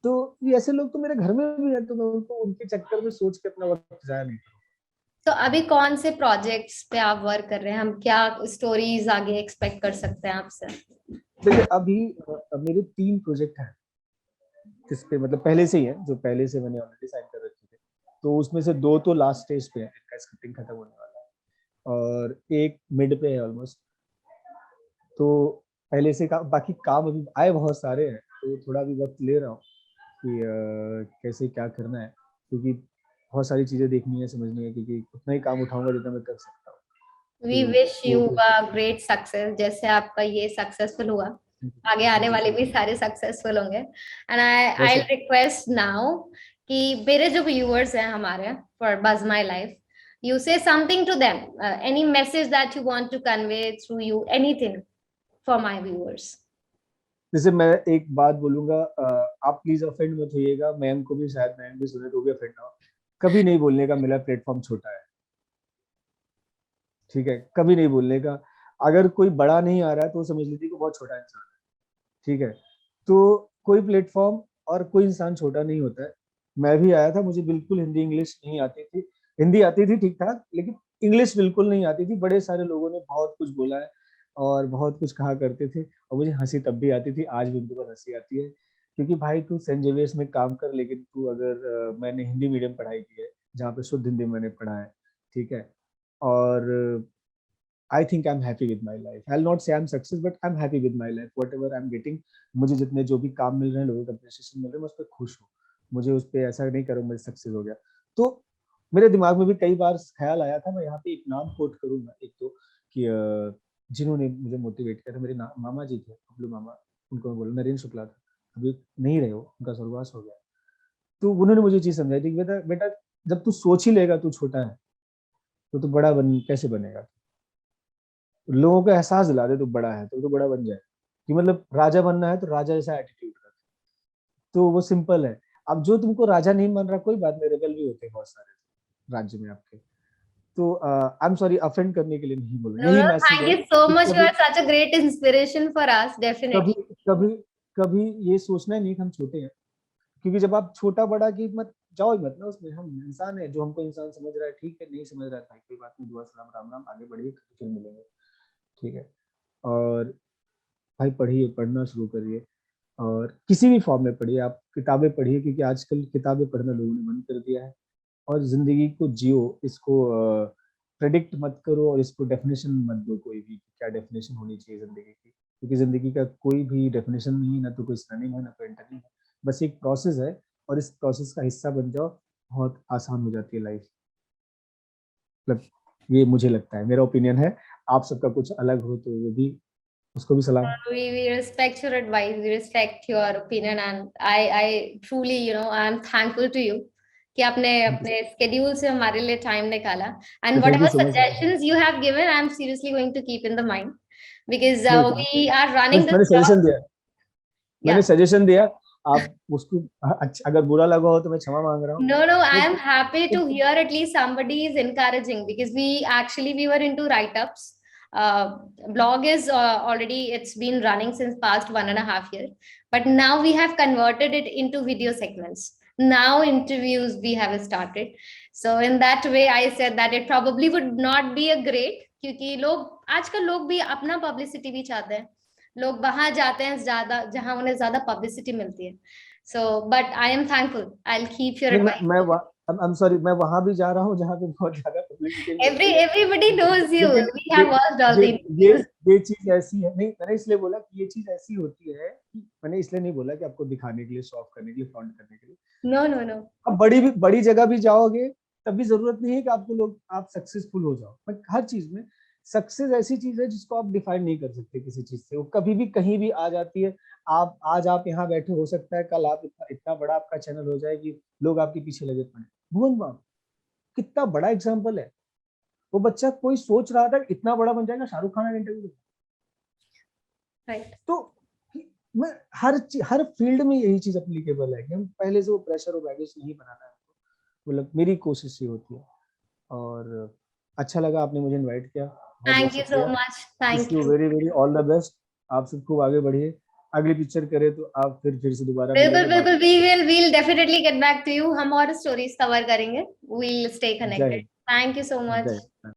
[SPEAKER 2] तो ये ऐसे लोग तो मेरे घर में भी है, तो मैं उनको उनके चक्कर में सोच के अपना वक्त जाया नहीं।
[SPEAKER 1] तो अभी कौन से प्रोजेक्ट्स पे आप वर्क कर रहे हैं? हम क्या स्टोरीज आगे एक्सपेक्ट कर सकते हैं आपसे?
[SPEAKER 2] देखिए अभी मेरे 3 प्रोजेक्ट हैं जिस पे मतलब पहले से ही है, जो पहले से मैंने ऑलरेडी साइन कर रखे थे। तो उसमें से 2 तो लास्ट स्टेज पे है, इनका स्क्रिप्टिंग खत्म होने वाला है, और एक मिड पे है ऑलमोस्ट। तो पहले से बाकी काम अभी आए बहुत सारे हैं, तो थोड़ा भी वक्त ले रहा हूँ कि कैसे क्या करना है, क्योंकि बहुत सारी चीजें देखनी है, समझनी है, क्योंकि उतना ही काम उठाऊंगा जितना मैं कर सकता हूँ।
[SPEAKER 1] वी
[SPEAKER 2] तो
[SPEAKER 1] विश
[SPEAKER 2] वो
[SPEAKER 1] यू अ ग्रेट सक्सेस, जैसे आपका ये सक्सेसफुल हुआ, आगे आने
[SPEAKER 2] थैंक यू
[SPEAKER 1] वाले
[SPEAKER 2] सो
[SPEAKER 1] भी
[SPEAKER 2] मच।
[SPEAKER 1] सारे सक्सेसफुल होंगे। एंड आई
[SPEAKER 2] वैसे
[SPEAKER 1] रिक्वेस्ट नाउ कि मेरे जो व्यूअर्स हैं हमारे फॉर बज my life, you say something to them, any message that you want to convey through you, anything for my viewers.
[SPEAKER 2] जैसे मैं एक बात बोलूंगा, आप प्लीज ऑफेंड मत होइएगा, मैम को भी शायद मैम भी सुने तो भी ऑफेंड ना हो। कभी नहीं बोलने का मेरा प्लेटफॉर्म छोटा है। ठीक है, कभी नहीं बोलने का। अगर कोई बड़ा नहीं आ रहा है तो समझ लीजिए कि बहुत छोटा इंसान है। ठीक है, तो कोई प्लेटफॉर्म और कोई इंसान छोटा नहीं होता है। मैं भी आया था, मुझे बिल्कुल हिंदी इंग्लिश नहीं आती थी। हिंदी आती थी ठीक ठाक, लेकिन इंग्लिश बिल्कुल नहीं आती थी। बड़े सारे लोगों ने बहुत कुछ बोला है, और बहुत कुछ कहा करते थे और मुझे हंसी तब भी आती थी, आज भी उनके ऊपर हंसी आती है, क्योंकि भाई तू सेंट जेवियर्स में काम कर, लेकिन तू अगर मैंने हिंदी मीडियम पढ़ाई की है जहाँ पे शुद्ध हिंदी मैंने पढ़ा है, ठीक है, और I think I am happy with my life. I will not say I am success, but I am happy with my life, whatever I am getting. मुझे जितने जो भी काम मिल रहे हैं, लोगों का अप्रिसिएशन मिल रहा है, मैं उस पर खुश हूँ। मुझे उस पर ऐसा नहीं करूँ मैं सक्सेस हो गया। तो मेरे दिमाग में भी कई बार ख्याल आया था, मैं यहाँ पे एक नाम कोट करूंगा, एक तो कि जिन्होंने मुझे मोटिवेट किया था, मेरे मामा जी थे, बबलू मामा, उनको मैं बोला, नरेंद्र शुक्ला था, अभी नहीं रहे हो, उनका स्वर्गवास हो गया। तो उन्होंने मुझे चीज समझाई थी कि बेटा बेटा जब तू सोच ही लेगा तू छोटा है, तो तू बड़ा बन कैसे बनेगा। लोगों को एहसास दिला दे तू बड़ा है, तो बड़ा बन जाए, कि मतलब राजा बनना है तो राजा जैसा एटीट्यूड रख, तो वो सिंपल है। अब जो तुमको राजा नहीं मान रहा, कोई बात नहीं, रेबल भी होते हैं बहुत सारे राज्य में आपके। तो आई एम सॉरी, अफेंड करने के लिए नहीं बोल रहा,
[SPEAKER 1] No,
[SPEAKER 2] यही
[SPEAKER 1] no,
[SPEAKER 2] मैसेज
[SPEAKER 1] thank
[SPEAKER 2] है
[SPEAKER 1] you so
[SPEAKER 2] कि
[SPEAKER 1] much. You
[SPEAKER 2] कभी
[SPEAKER 1] are such a great inspiration for us,
[SPEAKER 2] कभी
[SPEAKER 1] definitely.
[SPEAKER 2] कभी कभी ये सोचना नहीं कि हम छोटे हैं, क्योंकि जब आप छोटा बड़ा की मत जाओ ही मत ना उसमें, हम इंसान है, जो हमको इंसान समझ रहा है ठीक है, नहीं समझ रहा है भाई कोई बात नहीं, दुआ सलाम राम राम, आगे बढ़िए, फिर मिलेंगे, ठीक है। और भाई पढ़िए, पढ़ना शुरू करिए, और किसी भी फॉर्म में पढ़िए, आप किताबें पढ़िए, क्योंकि आजकल किताबें पढ़ना लोगों ने बंद कर दिया है। और जिंदगी को जियो, इसको प्रेडिक्ट मत करो, और इसको डेफिनेशन मत दो कोई भी, क्या डेफिनेशन होनी चाहिए जिंदगी की, क्योंकि जिंदगी का कोई भी डेफिनेशन नहीं है, ना तो कोई स्टर्निंग है, ना कोई इंटरनिंग है, बस एक प्रोसेस है, और इस प्रोसेस का हिस्सा बन जाओ, बहुत आसान हो जाती है लाइफ। मतलब ये मुझे लगता है, मेरा ओपिनियन है, आप सबका कुछ अलग हो तो वो भी, उसको भी सलाम।
[SPEAKER 1] We respect your advice, we respect your opinion, and I truly, I'm thankful to you कि आपने अपने schedule से हमारे लिए time निकाला, and
[SPEAKER 2] thank you
[SPEAKER 1] whatever
[SPEAKER 2] so much.
[SPEAKER 1] suggestions you have given, I'm seriously going to keep in the mind because
[SPEAKER 2] नहीं,
[SPEAKER 1] we are running this
[SPEAKER 2] मैंने
[SPEAKER 1] job.
[SPEAKER 2] Suggestion दिया, मैंने
[SPEAKER 1] Yeah.
[SPEAKER 2] सजेशन दिया, आप उसको अच्छा, अगर बुरा लगा हो तो मैं क्षमा मांग रहा हूँ,
[SPEAKER 1] No, no, I am
[SPEAKER 2] but
[SPEAKER 1] happy to hear at least somebody is encouraging because we were into write-ups. Blog is already, it's been running since past 1.5 years, but now we have converted it into video segments. Now interviews we have started. So in that way, I said that it probably would not be a great, क्योंकि लोग आजकल लोग भी अपना publicity भी चाहते हैं, लोग वहां जाते हैं ज्यादा जहां उन्हें ज्यादा पब्लिसिटी मिलती है. So, but I am thankful. I'll keep your
[SPEAKER 2] नहीं,
[SPEAKER 1] advice.
[SPEAKER 2] I'm sorry, मैं वहां भी जा रहा हूँ जहाँ पे बहुत ज्यादा पब्लिसिटी मिलती है,
[SPEAKER 1] Everybody knows you.
[SPEAKER 2] लेकिन
[SPEAKER 1] We
[SPEAKER 2] ये
[SPEAKER 1] have watched all
[SPEAKER 2] ये
[SPEAKER 1] the
[SPEAKER 2] ये
[SPEAKER 1] interviews.
[SPEAKER 2] ये चीज ऐसी है, नहीं मैंने इसलिए बोला कि ये चीज ऐसी होती है कि मैंने इसलिए नहीं बोला कि आपको दिखाने के लिए, शो ऑफ करने के लिए, फ्रॉन्ट करने के लिए।
[SPEAKER 1] No, no, no.
[SPEAKER 2] अब बड़ी जगह भी जाओगे, तब भी जरूरत नहीं है कि आपको लोग आप सक्सेसफुल हो जाओ, बट हर चीज में सक्सेस ऐसी चीज है जिसको आप डिफाइन नहीं कर सकते किसी चीज से, वो कभी भी कहीं भी आ जाती है। आप आज आप यहाँ बैठे, हो सकता है कल आप इतना बड़ा आपका चैनल हो जाए कि लोग आपके पीछे लगे पड़े। भुवन बाम कितना बड़ा एग्जाम्पल है, वो बच्चा कोई सोच रहा था इतना बड़ा बन जाएगा, शाहरुख खान ने इंटरव्यू।
[SPEAKER 1] Right.
[SPEAKER 2] तो मैं हर फील्ड में यही चीज अप्लीकेबल है कि हम पहले से वो प्रेशर और बैगेज नहीं बनाना है, मतलब मेरी कोशिश ये होती है। और अच्छा लगा आपने मुझे इनवाइट किया, बहुत बहुत
[SPEAKER 1] Thank you so
[SPEAKER 2] शुक्रिया।
[SPEAKER 1] much.
[SPEAKER 2] Wish
[SPEAKER 1] Thank
[SPEAKER 2] you
[SPEAKER 1] you.
[SPEAKER 2] Very very all the best, आप सब खूब आगे बढ़िए, अगली पिक्चर करे तो आप फिर से दोबारा
[SPEAKER 1] बिल्कुल
[SPEAKER 2] मिलेंगे, बात
[SPEAKER 1] बिल्कुल, we'll definitely get back to you. हम और stories cover करेंगे. We'll stay
[SPEAKER 2] जय
[SPEAKER 1] connected.
[SPEAKER 2] Hind.
[SPEAKER 1] Thank you so
[SPEAKER 2] जय
[SPEAKER 1] much.
[SPEAKER 2] हिंद।